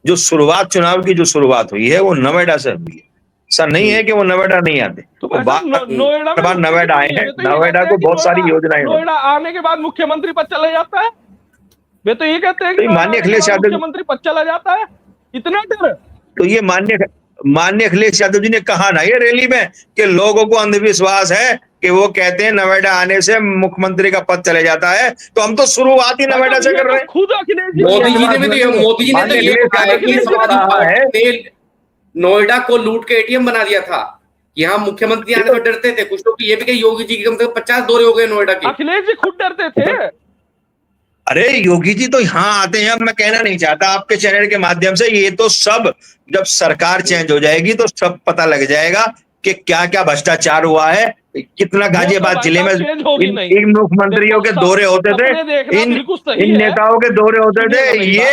जो शुरुआत, चुनाव की जो शुरुआत हुई है वो नोएडा से हुई है। ऐसा नहीं है कि वो नोएडा नहीं आते, तो नोएडा आए हैं। नोएडा को बहुत सारी योजनाएं, नोएडा आने के बाद मुख्यमंत्री पद चला जाता है। वे तो ये कहते हैं कि माननीय अखिलेश यादव मुख्यमंत्री पद चला जाता है, इतना डर। तो ये माननीय अखिलेश यादव जी ने कहा ना ये रैली में कि लोगों को अंधविश्वास है कि वो कहते हैं नोएडा आने से मुख्यमोएडा का पद चले जाता है, तो हम तो शुरुआत ही नोएडा से कर रहे हैं। खुद अखिलेश मोदी जी ने ये कहा है नोएडा को लूट के एटीएम बना दिया था, यहाँ मुख्यमंत्री आने से डरते थे। कुछ लोग ये भी कहे योगी जी की कम से कम 50 दौरे हो गए नोएडा के। अखिलेश जी खुद डरते थे। अरे योगी जी तो यहाँ आते हैं। अब मैं कहना नहीं चाहता आपके चैनल के माध्यम से, ये तो सब जब सरकार चेंज हो जाएगी तो सब पता लग जाएगा कि क्या क्या भ्रष्टाचार हुआ है, कितना गाजियाबाद जिले में इन मुख्यमंत्रियों के दौरे होते थे, इन नेताओं के दौरे होते थे। ये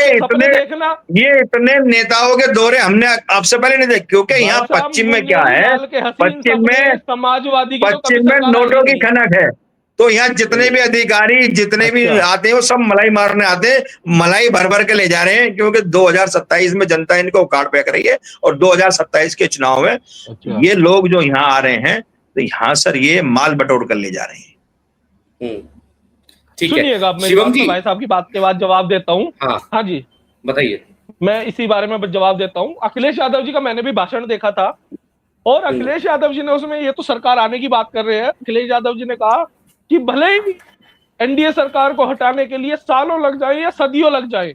इतने नेताओं के दौरे हमने आपसे पहले नहीं देखे, क्योंकि यहाँ पश्चिम में क्या है, पश्चिम में नोटों की खनक है। तो यहाँ जितने भी अधिकारी जितने भी आते हैं वो सब मलाई मारने आते हैं, मलाई भर भर के ले जा रहे हैं, क्योंकि 2027 में जनता इनको उखाड़ फेंक रही है और 2027 के चुनाव में ये लोग जो यहाँ आ रहे हैं तो यहाँ सर ये माल बटोर कर ले जा रहे हैं। ठीक है, सुनिएगा शिवम जी, भाई साहब की बात के बाद जवाब देता हूँ। हाँ जी बताइए। मैं इसी बारे में जवाब देता हूँ। अखिलेश यादव जी का मैंने भी भाषण देखा था और अखिलेश यादव जी ने उसमें, ये तो सरकार आने की बात कर रहे हैं, अखिलेश यादव जी ने कहा कि भले ही एनडीए सरकार को हटाने के लिए सालों लग जाए या सदियों लग जाए,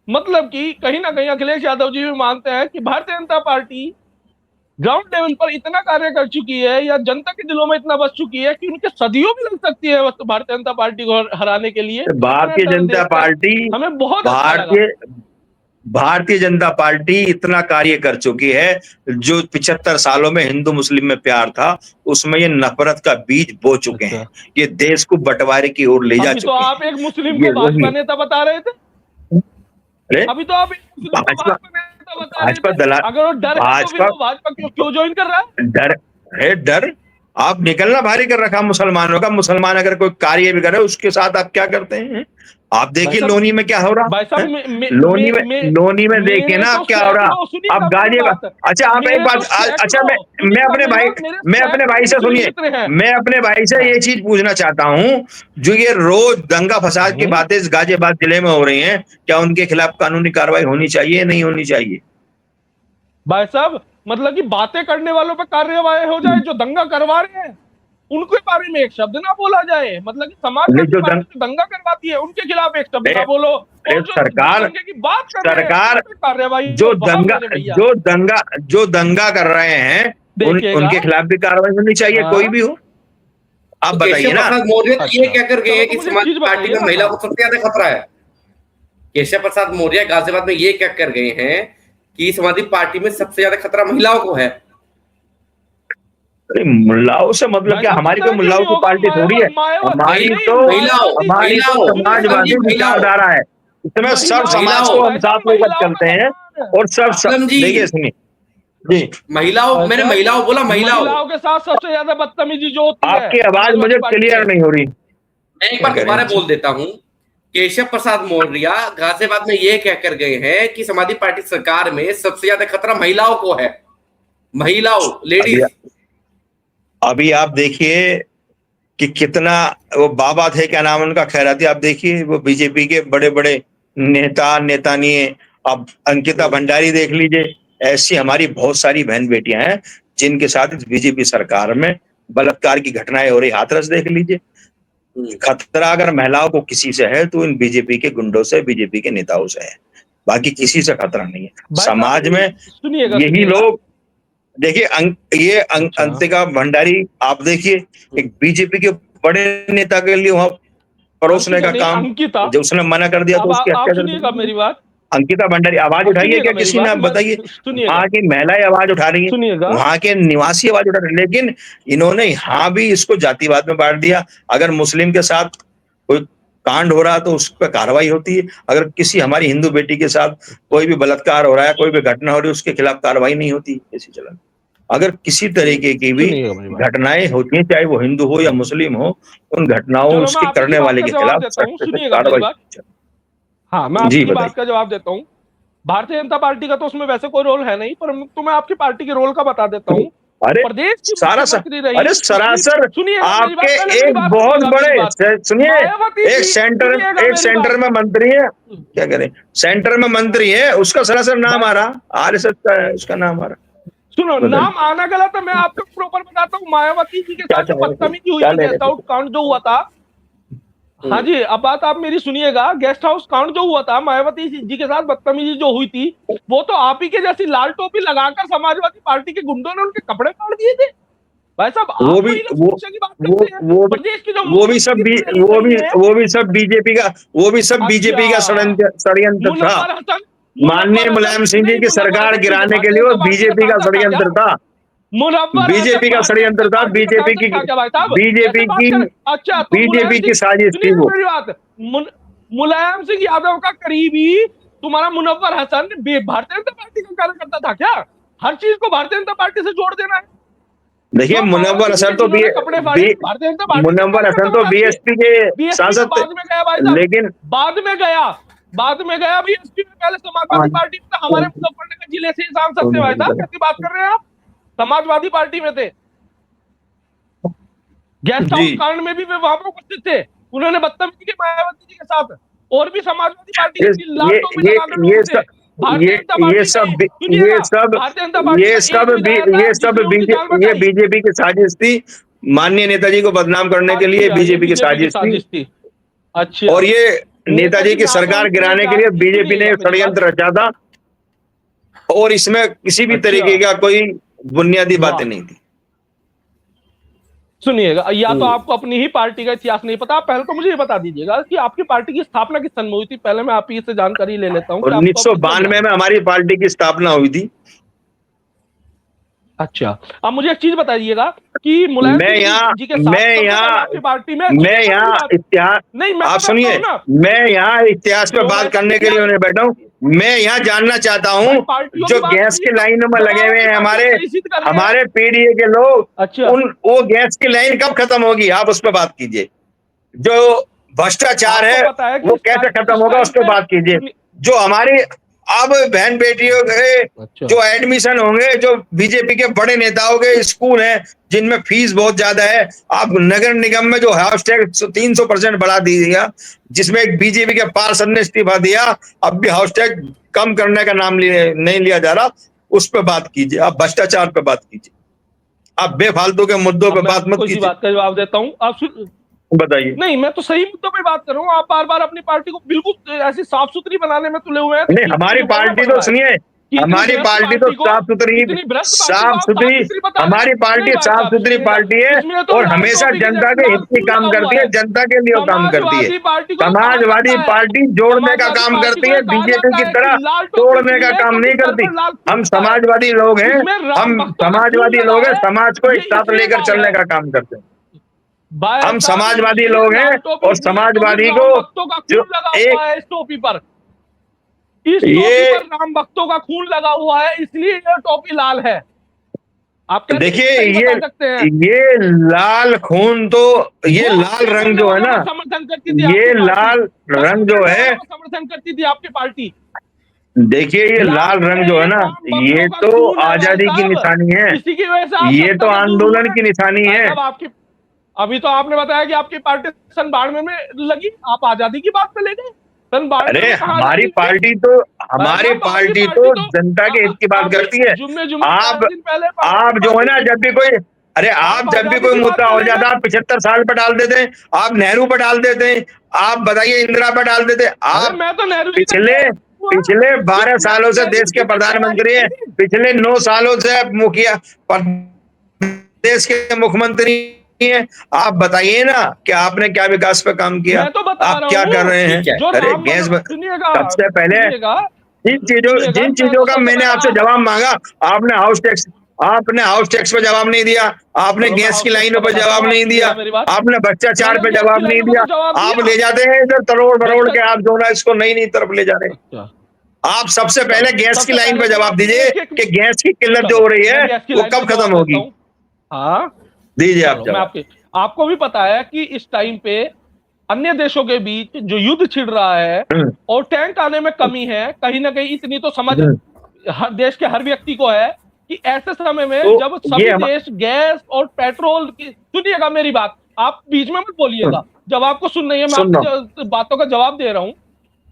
मतलब कि कहीं ना कहीं अखिलेश यादव जी भी मानते हैं कि Bharatiya Janata party ground level पर इतना कार्य कर चुकी है या जनता के दिलों में इतना बस चुकी है कि उनके सदियों भी लग सकती है भारतीय जनता पार्टी को हराने के लिए। भारतीय जनता पार्टी हमें बहुत अच्छा लगा। भारतीय जनता पार्टी इतना कार्य कर चुकी है, जो 75 सालों में हिंदू मुस्लिम में प्यार था उसमें ये नफरत का बीज बो चुके हैं। ये देश को बंटवारे की ओर ले जा अभी तो चुके हैं। आप एक मुस्लिम को भाजपा नेता बता रहे थे। अभी तो आप एक मुस्लिम को भाजपा नेता बता रहे थे। अगर वो डर है तो फिर वो भाजपा क्यों ज्वाइन कर रहा है? डर आप निकलना भारी कर रखा मुसलमानों का। मुसलमान अगर कोई कार्य भी करे उसके साथ आप क्या करते हैं? आप देखिए लोनी में क्या हो रहा है। लोनी में देखिए ना क्या हो रहा। आप गाजियाबाद, अच्छा आप एक बात, अच्छा मैं अपने भाई से सुनिए, मैं अपने भाई से ये चीज पूछना चाहता हूँ, जो ये रोज दंगा फसाद की बातें गाजियाबाद जिले में हो रही हैं, क्या उनके खिलाफ कानूनी कार्रवाई होनी चाहिए नहीं होनी चाहिए? भाई साहब, मतलब कि बातें करने वालों पर कार्रवाई हो जाए, जो दंगा करवा रहे हैं उनके बारे में एक शब्द ना बोला जाए। मतलब कि समाज जो दंगा करवाती है उनके खिलाफ एक शब्द ना बोलो। सरकार कार्रवाई जो दंगा कर रहे हैं उनके खिलाफ भी कार्रवाई होनी चाहिए, कोई भी हो। आप बताइए ना। मौर्य ये क्या कर गए हैं कि समाजवादी पार्टी में महिला को सबसे ज्यादा खतरा है? केशव प्रसाद मौर्य गाजियाबाद में ये क्या कर गए हैं कि समाजवादी पार्टी में सबसे ज्यादा खतरा महिलाओं को है? अरे मुल्लाओं से मतलब क्या? हमारी कोई मुल्लाओं की पार्टी थोड़ी है। हमारी तो समाजवादी विचारधारा है। इसमें सब समाज को हम साथ लेकर चलते हैं और सब देखिए सुनिए जी। महिलाओं, मैंने महिलाओं बोला, महिलाओं के साथ सबसे ज्यादा बदतमीजी जो होती है। आपकी आवाज मुझे क्लियर नहीं हो रही। मैं एक बार दोबारा बोल देता हूँ। केशव प्रसाद मौर्य गाजियाबाद में ये कह कर गए हैं कि समाजवादी पार्टी सरकार में सबसे ज्यादा खतरा महिलाओं को है। महिलाओं, लेडीज। अभी आप देखिए कि कितना वो बाबा थे, क्या नाम उनका, खैराती, आप देखिए वो बीजेपी के बड़े बड़े नेतानी है। अब अंकिता भंडारी देख लीजिए। ऐसी हमारी बहुत सारी बहन बेटियां हैं जिनके साथ इस बीजेपी सरकार में बलात्कार की घटनाएं हो रही। हाथरस देख लीजिए। खतरा अगर महिलाओं को किसी से है तो इन बीजेपी के गुंडों से, बीजेपी के नेताओं से है, बाकी किसी से खतरा नहीं है। समाज में यही लोग देखिए। ये अंकिता भंडारी आप देखिए, एक बीजेपी के बड़े नेता के लिए वहां परोसने का काम, जो उसने मना कर दिया तो उसकी हत्या कर दी। मेरी बात, अंकिता भंडारी आवाज उठाइए क्या किसी ने? बताइए। वहां की महिलाएं आवाज उठा रही हैं, वहां के निवासी आवाज उठा रहे हैं, लेकिन इन्होंने यहाँ भी इसको जातिवाद में बांट दिया। अगर मुस्लिम के साथ कोई कांड हो रहा तो उस पर कार्रवाई होती है, अगर किसी हमारी हिंदू बेटी के साथ कोई भी बलात्कार हो रहा है, कोई भी घटना हो रही है, उसके खिलाफ कार्रवाई नहीं होती किसी चलन। अगर किसी तरीके की भी घटनाएं होती हैं, चाहे वो हिंदू हो या मुस्लिम हो, उन घटनाओं उसके करने वाले के खिलाफ कार्रवाई। हाँ, मैं आपकी बात का जवाब देता हूँ। भारतीय जनता पार्टी का तो उसमें वैसे कोई रोल है नहीं, पर तो मैं आपकी पार्टी के रोल का बता देता हूँ। प्रदेश की अरे सरासर आपके एक बहुत बड़े, सुनिए, एक सेंटर में मंत्री है, क्या करें, सेंटर में मंत्री है, उसका सरासर नाम आ रहा, आरएसएस का है उसका नाम आ रहा। सुनो, नाम आना गलत है, मैं आपको प्रॉपर बताता हूँ। मायावती जी के साथ बदतमीजी हुई थी, गेस्ट हाउस कांड जो हुआ था। हाँ जी, अब बात आप मेरी सुनिएगा। गेस्ट हाउस कांड जो हुआ था, मायावती जी के साथ बदतमीजी जो हुई थी, वो तो आप ही के जैसी लाल टोपी लगाकर समाजवादी पार्टी के गुंडों ने उनके कपड़े फाड़ दिए थे। भाई साहब, वो भी सब बीजेपी का षड्यंत्र था। माननीय मुलायम सिंह जी की सरकार गिराने के लिए वो बीजेपी का षड्यंत्र था। बीजेपी का षड्यंत्र था। बीजेपी की साजिश थी वो। मुलायम सिंह यादव का करीबी तुम्हारा मुनव्वर हसन भारतीय जनता पार्टी का कार्यकर्ता था क्या? हर चीज को भारतीय जनता पार्टी से जोड़ देना है। देखिए, मुनव्वर हसन तो बीएसपी के सांसद थे, लेकिन बाद में गया बीएसपी में। पहले समाजवादी पार्टी में था। हमारे मुजफ्फरनगर जिले से सांसद थे भाई साहब। कैसी बात कर रहे हैं आप? समाजवादी पार्टी में थे। गेस्ट हाउस कांड में भी वे वहां पर उपस्थित थे। उन्होंने बदतमीजी की मायावती जी के साथ, और भी समाजवादी पार्टी के ये बीजेपी की साजिश थी। माननीय नेताजी को बदनाम करने के लिए बीजेपी की साजिश थी। अच्छा, और ये नेताजी की सरकार गिराने के लिए बीजेपी ने षड्यंत्र रचा था। और इसमें किसी भी तरीके का कोई बुनियादी वाह। बातें नहीं थी। सुनिएगा, या तो आपको अपनी ही पार्टी का इतिहास नहीं पता। आप पहले तो मुझे ये बता दीजिएगा कि आपकी पार्टी की स्थापना किस सन में हुई थी। पहले मैं आप ही से जानकारी ले लेता हूँ कि आपको अब कितना 1992 ज्ञान में है। हमारी पार्टी की स्थापना हुई थी। अच्छा, अब मुझे एक चीज बताइएगा कि मुलायम मैं सिंह जी के साथ मैं सबसे यहाँ पहले आपकी पार्टी में, मैं सुनिए ना मेरी यहाँ बात। इतिहास, नहीं, मैं आप बताता सुनिए, हूँ ना। मैं यहाँ इतिहास पे जो बात मैं करने के लिए इतिहास, उन्हें बैठा हूँ। मैं यहाँ जानना चाहता भाई हूँ, पार्टियों की जो बात गैस करिए की तो लाइनों में जब लगे आप हुए अपनी हैं पार्टी हमारे को सही सिद्ध कर रहे हैं। हमारे पीडीए के लोग, अच्छा, वो गैस की लाइन कब खत्म होगी, आप उस पर बात कीजिए। जो भ्रष्टाचार आपको है पता है कि वो कैसे खत्म इस होगा, टाइम उस पर पे बात कीजिए। जो हमारी अब बहन बेटियों के अच्छा, जो एडमिशन होंगे, जो बीजेपी के बड़े नेताओं के स्कूल हैं जिनमें फीस बहुत ज्यादा है, आप नगर निगम में जो हाउस टैक्स 300% बढ़ा दिया, जिसमें एक बीजेपी के पार्षद ने इस्तीफा दिया, अब भी हाउस टैक्स कम करने का नाम नहीं लिया जा रहा, उस पर बात कीजिए। आप भ्रष्टाचार पे बात कीजिए, आप बेफालतू के मुद्दों अब पे मैं बात मत आपको इसी कीजिए। बात का जवाब देता हूँ। आप बताइए। नहीं, मैं तो सही मुद्दों पे बात कर रहा हूँ। आप बार बार अपनी पार्टी को बिल्कुल ऐसी साफ सुथरी बनाने में तुले हुए हैं, तो नहीं, ठीक हमारी मुझे बोलना पार्टी पड़ तो रहा है सुनिए, कि इतनी हमारी भ्रष्ट पार्टी तो पार्टी को, इतनी भ्रष्ट पार्टी को साफ आप साफ सुथरी सुथरी बता रहे हमारी हैं। मेरी पार्टी बात साफ आप सुथरी सुनिएगा, पार्टी है इसमें तो और लाल हमेशा टोपी की जनता जगह के लाल हित की खून काम लगा हुआ करती है, है। जनता के लिए काम करती है। समाजवादी पार्टी को कहा जाता समाजवादी है, पार्टी जोड़ने का समाजवादी काम पार्टी करती को है, कहा बीजेपी जाता की है कि तरह लाल टोपी तोड़ने का इसलिए काम क्योंकि नहीं सर करती। पर लाल खून हम होता है। समाजवादी लोग हैं, इसमें राम हम भक्तों का खून समाजवादी लगा लोग हैं, है, समाज को ये एक साथ इसलिए लेकर लाल चलने है। का काम करते हैं। भाई हम साहब, समाजवादी ये लोग हैं लाल टोपी और इसलिए क्योंकि समाजवादी को राम भक्तों का जो खून लगा एक हुआ है इस टोपी पर। इस टोपी ये पर राम भक्तों का खून लगा हुआ है, इसलिए ये टोपी लाल है। आप कैसे देखिए, सही बता सकते हैं? ये लाल खून तो, ये वो लाल अपने रंग करने जो है वालों ना, का समर्थन करती थी ये आपकी पार्टी। लाल कत्ल रंग जो करने है, वालों का समर्थन करती थी आपकी पार्टी। देखिए ये लाल लाल रंग में जो है ना, राम ये भक्तों का तो खून है भाई आजादी की साहब। निशानी है, इसी की वजह से आप ये सत्ता तो से दूर आंदोलन हुए की निशानी भाई है। साहब। आपकी अभी तो आपने बताया कि आपकी पार्टी सन 92 में लगी, आप आजादी की बात पे ले गए। सन 92 अरे में कहाँ आजादी लगी? भाई हमारी साहब, आपकी पार्टी तो पार्टी तो जनता के हित की बात अभी करती है। जुम्मे जुम्मे 4 आप दिन पहले आप जो है पार्टी ना, की, जब भी कोई, अरे आप आप जब भी आजादी कोई की बात मुद्दा पे हो ले जाता गए। है, आप 75 साल पर डाल देते हैं, आप नेहरू पर डाल देते हैं, आप बताइए इंदिरा पर डाल देते हैं। अरे आप मैं तो नेहरू जी तक पिछले हुआ, पिछले 12 मैं सालों तो से नेहरू देश जी के तक तैयारी प्रधानमंत्री हैं, करी। पिछले 9 सालों से मुखिया देश के मुख्यमंत्री हैं। आप बताइए ना कि आपने क्या विकास पे काम किया, मैं तो बता आप रहा क्या कर हूँ रहे हैं। ठीक है। जो अरे राम गैस सुनिएगा, सबसे पहले सुनिएगा, जिन मैं चीजों तो का सबसे मैंने पहले आपसे जवाब मांगा, आपने हाउस टैक्स पे जवाब नहीं दिया, आपने चलो मैं गैस की हाउस टैक्स का लाइनों पे बताता हूँ, जवाब आप नहीं दिया, सुनिएगा मेरी बात। आपने भ्रष्टाचार मैंने पे गैस की जवाब नहीं लाइनों का दिया। तो जवाब आप दिया। ले जाते हैं इधर तरोड़ भरोड़ के, भ्रष्टाचार, आप जो ना इसको नई नई तरफ ले जा रहे हैं। अच्छा आप सबसे चलो, पहले गैस की सबसे लाइन पहले पे तो जवाब आपने दीजिए एक एक, कि गैस की किल्लत जो चलो हो रही मैं है गैस की वो लाइन पे कब जवाब खत्म देता होगी। हूँ। हाँ, दीजिए आप चलो मैं जवाब। आपको भी पता है कि इस टाइम पे अन्य देशों के बीच जो युद्ध छिड़ रहा है हम्म, और टैंक आने में कमी है, कहीं ना कहीं इतनी तो समझ हम्म। हर देश के हर व्यक्ति को है कि ऐसे समय तो में जब ये सभी देश गैस और पेट्रोल की, सुनिएगा मेरी बात, आप बीच में मत बोलिएगा, जब आपको सुन रही है मैं सुन रहा हूं। आपकी बातों का जवाब दे रहा हूं।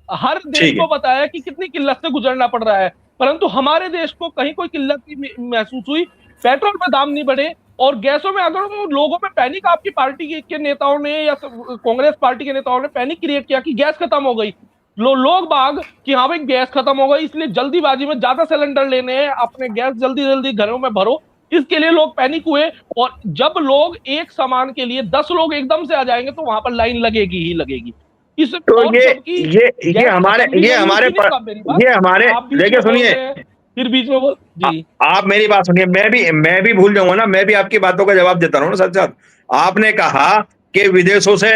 हर देश ठीक है। को पता है कि कितनी किल्लत से गुजरना पड़ रहा है, परंतु हमारे देश को कहीं कोई किल्लत नहीं महसूस हुई। पेट्रोल पे दाम नहीं बढ़े और गैसों में, अगर वो लोगों में पैनिक, आपकी पार्टी के नेताओं ने या कांग्रेस पार्टी के नेताओं ने पैनिक क्रिएट किया कि गैस खत्म हो गई, लोग बाग कि हाँ भाई गैस खत्म हो गई, इसलिए जल्दीबाजी में ज्यादा सिलेंडर लेने हैं, अपने गैस जल्दी जल्दी घरों में भरो, इसके लिए लोग पैनिक हुए। और जब लोग एक सामान के लिए 10 लोग एकदम से आ जाएंगे तो वहां पर लाइन लगेगी ही लगेगी। इस तो और जबकि ये गैस हमारे खत्म भी ये नहीं हुई, हमारे सुनिए आप मेरी बात। ये हमारे आप बीच देखिए में बोल सुनिए, रहे हैं, फिर बीच में बोल जी। आप मेरी बात सुनिए, मैं भी भूल जाऊंगा ना, मैं भी आपकी बातों का जवाब देता रहूं ना साथ साथ। आपने कहा कि विदेशों से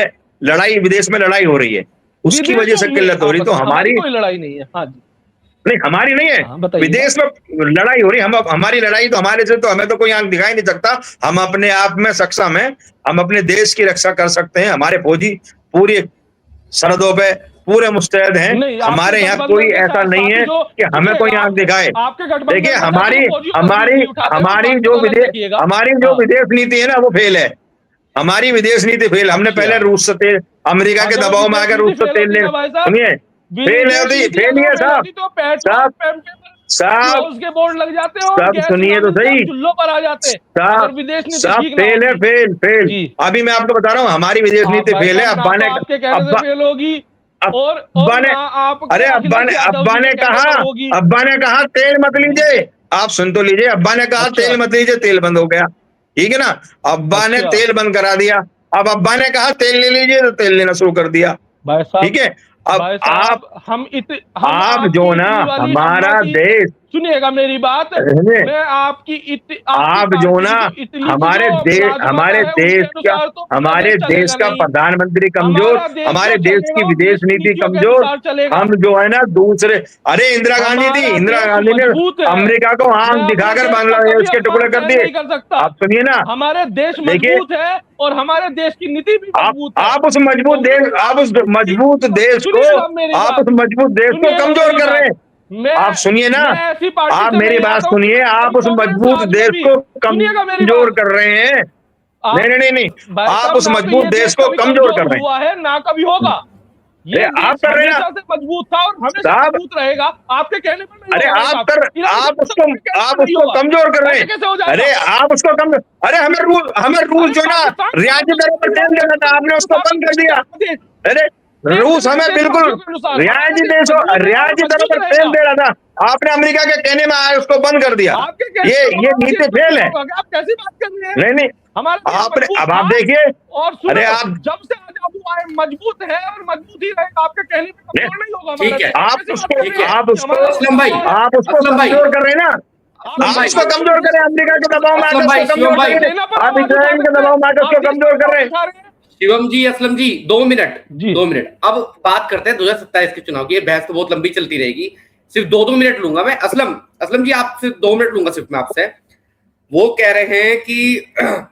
विदेश में लड़ाई हो रही है, उसकी वजह विदेशों से में किल्लत हो आप रही, तो बताइए, हमारी हमारी कोई लड़ाई नहीं है। हाँ जी, नहीं, हमारी नहीं है, हाँ बताइएगा। विदेश में लड़ाई हो रही, हमारी लड़ाई तो हमारे से, तो हमें तो कोई आंख दिखाई नहीं सकता। हम अपने आप में सक्षम है, हम अपने देश की रक्षा कर सकते हैं, हमारे फौजी पूरी सरहदों पे पूरे मुस्तैद हैं। नहीं, आपके हमारे यहाँ कोई गठबंधन के ऐसा नहीं साथी है जो, कि हमें कोई सुनिएगा, आंख दिखाए। आपके देखिए, गठबंधन में साथी जो फौजियों पर भी उंगली उठाते हैं, उस बात को तो अलग देखिएगा। हमारी जो हाँ, विदेश नीति है ना, वो फेल है। हमारी विदेश नीति फेल, हमने अच्छा, पहले रूस से तेल, अमेरिका के अगर दबाव में विदेश आकर रूस नीति से फेल तेल होती ले, ना भाई साहब, सुनिए, फेल है, विदेश नीति फेल ही अगर है फेल साहब। होती तो पेट्रोल साहब पंप के साहब क्लोज के बोर्ड लग जाते और सब गैस सुनिए तो सिलेंडर सही, सब चुल्लों पर आ जाते, अगर साहब विदेश नीति साहब ठीक ना फेल है, होती। Fail fail. जी, अभी मैं आपको बता रहा हूँ, हमारी विदेश आप नीति भाई फेल है। साहब ना तो आपके कहने से अब्बा फेल होगी अब्बा और ने ना आपके अरे अखिलेश यादव अब्बा जी ने के कहने कहा पर होगी। अब्बा ने कहा तेल मत लीजिए, आप सुन तो लीजिए, अब्बा ने कहा अच्छा। तेल मत लीजिए, तेल बंद हो गया, ठीक है ना। अब्बा ने अच्छा। तेल बंद करा दिया। अब अब्बा ने कहा तेल ले लीजिए, तो तेल लेना शुरू कर दिया, भाई साहब, ठीक है। अब भाई आप साहब, हम जो आपकी ना इतनी वाली अम्मा हमारा की, देश, सुनिएगा मेरी बात, सुनिए, मैं आपकी आप जो पार्टी ना की जो इटली की जो राजमाता है उनके अनुसार तो पूरा हमारे देश देश चलेगा का नहीं। प्रधानमंत्री कमजोर, हमारा देश हमारे जो देश चलेगा की वो विदेश देश की नीति नीतियों के कमजोर। अनुसार चलेगा। हम जो है ना दूसरे, अरे इंदिरा गांधी थी, हमारा इंदिरा देश गांधी ने मजबूत है। अमेरिका को मैं आंख अपने दिखाकर देश का कभी बांग्लादेश के अपमान टुकड़े कर सहन दिए। नहीं कर सकता। आप सुनिए ना, हमारे देश देखिए, मजबूत है और हमारे देश की नीति भी मजबूत है। आप उस तो मजबूत देश, उन्होंने आप उस मजबूत देश को, सुनिएगा मेरी आप बात, उस मजबूत देश को सुनिएगा कमजोर मेरी कर रहे बात। हैं। आप सुनिए ना, मैं ऐसी पार्टी आप से मेरी नहीं बात आता हूँ सुनिए, आप भाई, उस कांग्रेस मजबूत राज में देश भी, को सुनिएगा मेरी कमजोर बात, कर रहे हैं। आप नहीं नहीं नहीं, भाई आप साहब उस ना तो मजबूत ये देश देश को कभी कमजोर कमजोर कर रहे हैं। हुआ है ना कभी होगा। अरे ये आप देश कर रहे हैं ना हमेशा से मजबूत था और हमेशा साहब, मजबूत रहेगा। आपके कहने पर नहीं अरे होगा भाई साहब, ईरान आप का उसको, आपके कहने आप पर नहीं उसको होगा। कमजोर कर रहे ऐसे हैं। कैसे हो अरे जाएगा? आप उसको कम, अरे हमें रूस अरे जो ना पाकिस्तान रियायती दरों पर तेल देना था, आपने उसको बंद कर दिया। अरे तेल रूस देना है हमें बिल्कुल देशवासियों के अनुसार। हमारा रियायती देश देशों, मजबूत है और रियायती दरों मजबूत पर तेल रहेगा। दे रहा था, आपने अमेरिका के कहने में आए उसको बंद कर दिया। आपके कहने ये पर ये हमारा देश नीति फेल मजबूत है। होगा क्या? आप कैसी बात कर रहे हैं? नहीं नहीं, हमारा देश आपने, मजबूत अब था आप देखिए, और अरे सुनो, आप, जब से आजाद हुआ है मजबूत है और मजबूत ही रहेगा। आपके कहने पे कमजोर नहीं होगा हमारा ठीक है, देश। आप कैसी बात कर रहे ठीक हैं है। आप कि उसको, हमारा देश असलम भाई, कमजोर है? आप उसको असलम भाई, कमजोर कर रहे हैं ना, असलम आप भाई, उसको कमजोर करें, अमेरिका के दबाव में आकर असलम उसको भाई, शिवम कमजोर भाई, करें, सेना पर आप आवाज उठा इजराइल के सकते हैं। दबाव में आकर आप उसको देश कमजोर पर कर आवाज रहे हैं। उठा रहे हैं शिवम जी, असलम जी, 2 मिनट, जी। 2 मिनट। अब बात करते हैं 2027 के चुनाव की। ये बहस तो बहुत लंबी चलती रहेगी, सिर्फ 2-2 मिनट लूंगा मैं। असलम, असलम जी, आप सिर्फ 2 मिनट लूंगा सिर्फ मैं आपसे। वो कह रहे हैं कि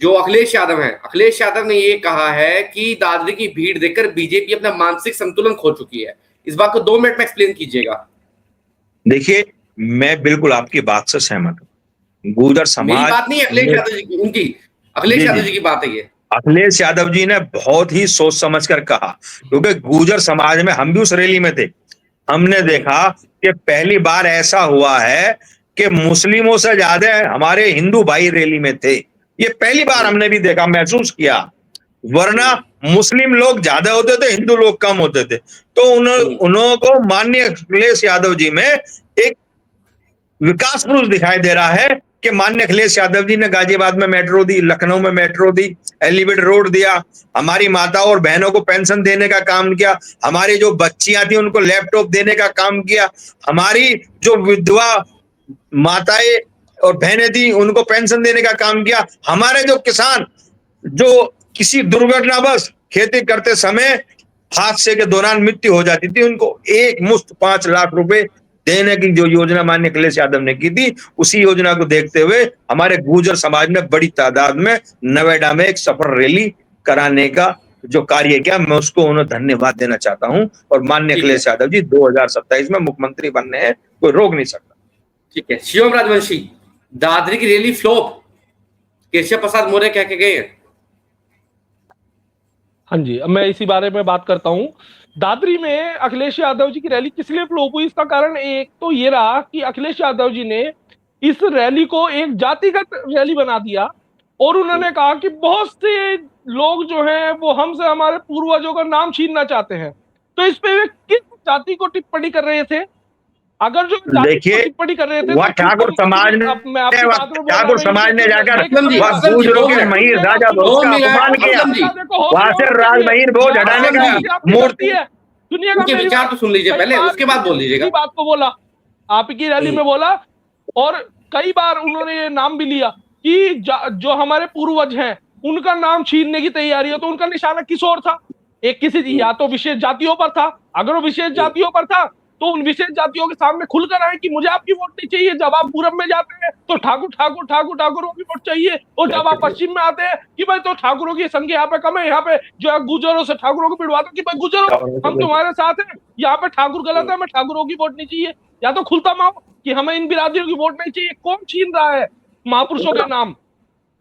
जो अखिलेश यादव हैं, अखिलेश यादव ने ये कहा है कि दादरी की भीड़ देखकर बीजेपी अपना मानसिक संतुलन खो चुकी है। इस बात को 2 मिनट में एक्सप्लेन कीजिएगा। देखिए, मैं बिल्कुल आपकी बात से सहमत हूँ। गुर्जर मेरी समाज बात नहीं है, अखिलेश ने, यादव जी की, उनकी, अखिलेश जी यादव जी जी जी, की बात है ये। अखिलेश यादव जी ने बहुत ही सोच समझ कर कहा, क्योंकि गुर्जर समाज में हम भी उस रैली में थे। हमने देखा कि पहली बार ऐसा हुआ है कि मुस्लिमों से ज्यादा हमारे हिंदू भाई रैली में थे। ये पहली बार हमने भी देखा, महसूस किया। वरना मुस्लिम लोग ज्यादा होते थे, हिंदू लोग कम होते थे। तो उनको माननीय अखिलेश यादव जी में एक विकास पुरुष दिखाई दे रहा है कि माननीय अखिलेश यादव जी ने गाजियाबाद में मेट्रो दी, लखनऊ में मेट्रो दी, एलिवेटेड रोड दिया, हमारी माताओं और बहनों को पेंशन देने का काम किया, हमारी जो बच्चियां थी उनको लैपटॉप देने का काम किया, हमारी जो विधवा माताएं और बहनें थी उनको पेंशन देने का काम किया, हमारे जो किसान जो किसी दुर्घटनावश खेती करते समय हादसे के दौरान मृत्यु हो जाती थी, उनको एक मुश्त 5 लाख रुपए देने की जो योजना माननीय अखिलेश यादव ने की थी, उसी योजना को देखते हुए हमारे गुर्जर समाज ने बड़ी तादाद में नोएडा में एक सफल रैली कराने का जो कार्य किया, मैं उसको उन्हें धन्यवाद देना चाहता हूं। और माननीय ठीक है, अखिलेश यादव जी 2027 में मुख्यमंत्री बनने हैं, कोई रोक नहीं सकता। ठीक है। शिवम राजवंशी, दादरी की रैली फ्लॉप, केशव प्रसाद मौर्य कह के गए हैं। हाँ जी, अब मैं इसी बारे में बात करता हूँ। दादरी में अखिलेश यादव जी की रैली किस लिए फ्लॉप हुई, इसका कारण एक तो ये रहा कि अखिलेश यादव जी ने इस रैली को एक जातिगत रैली बना दिया और उन्होंने कहा कि बहुत से लोग जो हैं वो हमसे हमारे पूर्वजों का नाम छीनना चाहते हैं। तो इस पे वे किस जाति को टिप्पणी कर रहे थे? अगर जो जाति को देखिए, टिप्पणी कर रहे थे वह तो ठाकुर समाज ने, मैं आपकी बात में बोल रहा ठाकुर हूं, समाज ने जाकर असलम जी, वह असलम जी, गुर्जरों 2 के मिनट, महीर राजा भोज 2 का मिनट, अपमान किया, असलम जी, वहां से राजमहीर भोज हटाने असलम का जी, मूर्ति। सुनिएगा उनके मेरी विचार बात। तो सुन लीजिए कई पहले, बार उसके बाद बोल लीजिएगा। बात को बोला, आपकी रैली में बोला और कई बार उन्होंने ये नाम भी लिया कि जो हमारे पूर्वज हैं उनका नाम छीनने की तैयारी है। तो उनका निशाना किस ओर था? एक किसी या तो विशेष जातियों पर था। अगर वो विशेष जातियों पर था तो उन विशेष जातियों के सामने खुलकर आए कि मुझे आपकी वोट नहीं चाहिए। जब आप पूरब में जाते हैं तो ठाकुर ठाकुर ठाकुर ठाकुरों की वोट चाहिए, और जब आप पश्चिम में आते हैं कि भाई तो ठाकुरों की संख्या यहाँ पे कम है, यहाँ पे जो है गुजरों से ठाकुरों को भिड़वा दो कि भाई गुजरों हम तुम्हारे साथ हैं, यहाँ पे ठाकुर गलत है, हमें ठाकुरों की वोट नहीं चाहिए। या तो खुलता माओ कि हमें इन बिरादरियों की वोट नहीं चाहिए। कौन छीन रहा है महापुरुषों के नाम?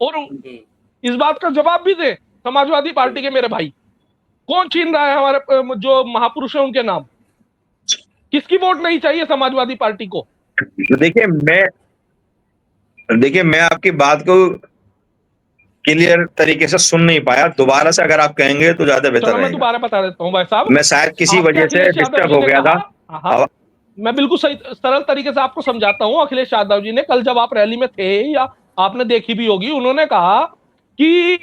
और इस बात का जवाब भी दे समाजवादी पार्टी के मेरे भाई, कौन छीन रहा है हमारे जो महापुरुष हैं उनके नाम? किसकी वोट नहीं चाहिए समाजवादी पार्टी को? देखिए मैं आपकी बात को क्लियर तरीके से सुन नहीं पाया, दोबारा से अगर आप कहेंगे तो ज्यादा बेहतर चलो मैं रहेगा। दोबारा बता देता हूँ भाई साहब। मैं शायद किसी वजह से डिस्टर्ब हो गया था। मैं बिल्कुल सही सरल तरीके से आपको समझाता हूं। अखिलेश यादव जी ने कल जब आप रैली में थे या आपने देखी भी होगी, उन्होंने कहा कि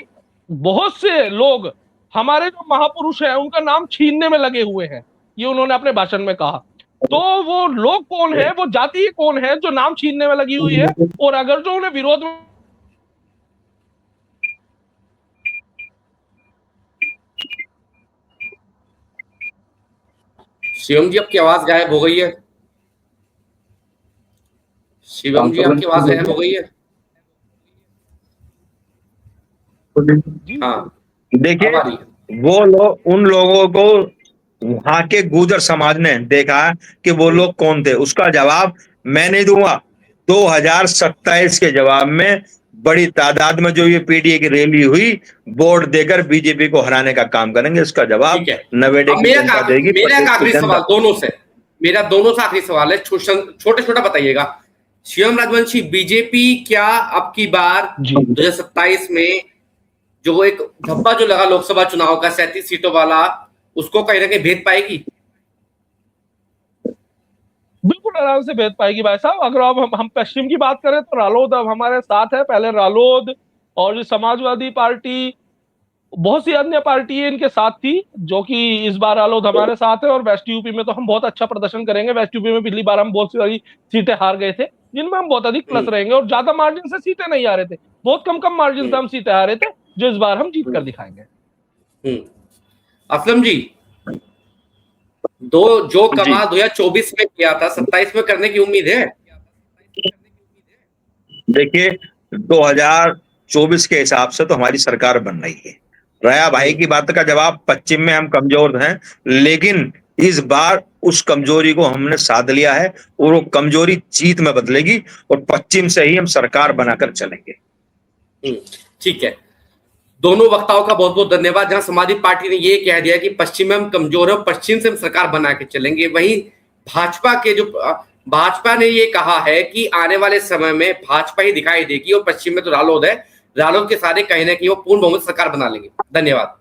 बहुत से लोग हमारे जो महापुरुष हैं उनका नाम छीनने में लगे हुए हैं, ये उन्होंने अपने भाषण में कहा। तो वो लोग कौन है, वो जाति कौन है जो नाम छीनने में लगी हुई है, और अगर जो उन्हें विरोध में शिवम जी आपकी आवाज गायब हो गई है। शिवम जी आपकी आवाज गायब हो गई है। हाँ देखिए, अब आ रही है। वो लोग, उन लोगों को वहां के गुर्जर समाज ने देखा कि वो लोग कौन थे, उसका जवाब मैं नहीं दूंगा। 2027 के जवाब में बड़ी तादाद में जो ये पीडीए की रैली हुई, वोट देकर बीजेपी को हराने का काम करेंगे। इसका जवाब ठीक है। नवेडे अब की जनता देगी। मेरा प्रदेश की आखिरी जनता। सवाल दोनों से, मेरा दोनों से आखिरी सवाल है, छोटे छोटा बताइएगा। शिवम राजवंशी, बीजेपी क्या अब की बार 2027 में जो एक धब्बा जो लगा लोकसभा चुनाव का 37 सीटों वाला, उसको कहीं ना कहीं भेद पाएगी? बिल्कुल आराम से भेद पाएगी भाई साहब। अगर अब हम पश्चिम की बात करें तो रालोद अब हमारे साथ है। पहले रालोद और जो समाजवादी पार्टी, बहुत सी अन्य पार्टी इनके साथ थी, जो कि इस बार रालोद हमारे साथ है। और वेस्ट यूपी में तो हम बहुत अच्छा प्रदर्शन करेंगे। वेस्ट यूपी में पिछली बार हम बहुत सारी सीटें हार गए थे, जिनमें हम बहुत अधिक प्लस रहेंगे, और ज्यादा मार्जिन से सीटें नहीं आ रहे थे, बहुत कम कम मार्जिन से हम सीटें आ रहे थे, जो इस बार हम जीत कर दिखाएंगे। असलम जी, जो कमाल 2024 में किया था 27 में करने की उम्मीद है? देखिए, 2024 के हिसाब से तो हमारी सरकार बन रही है। रया भाई की बात का जवाब, पश्चिम में हम कमजोर हैं, लेकिन इस बार उस कमजोरी को हमने साध लिया है, और वो कमजोरी जीत में बदलेगी, और पश्चिम से ही हम सरकार बनाकर चलेंगे। ठीक है, दोनों वक्ताओं का बहुत बहुत धन्यवाद। जहां समाजवादी पार्टी ने ये कह दिया कि पश्चिम में हम कमजोर है, पश्चिम से हम सरकार बना के चलेंगे, वहीं भाजपा ने ये कहा है कि आने वाले समय में भाजपा ही दिखाई देगी, और पश्चिम में तो रालोद है, रालोद के सारे कहीं ना कहीं वो पूर्ण बहुमत सरकार बना लेंगे। धन्यवाद।